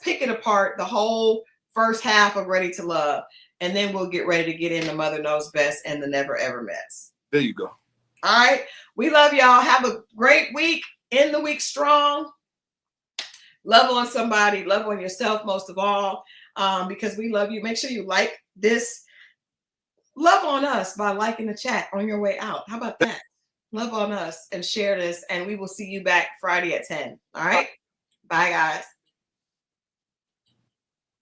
pick it apart, the whole first half of Ready to Love, and then we'll get ready to get into Mother Knows Best and the Never Ever Mets. There you go. All right, we love y'all. Have a great week. End the week strong. Love on somebody. Love on yourself most of all, because we love you. Make sure you like this. Love on us by liking the chat on your way out. How about that? love on us and share this. And we will see you back Friday at 10. All right. Bye, guys.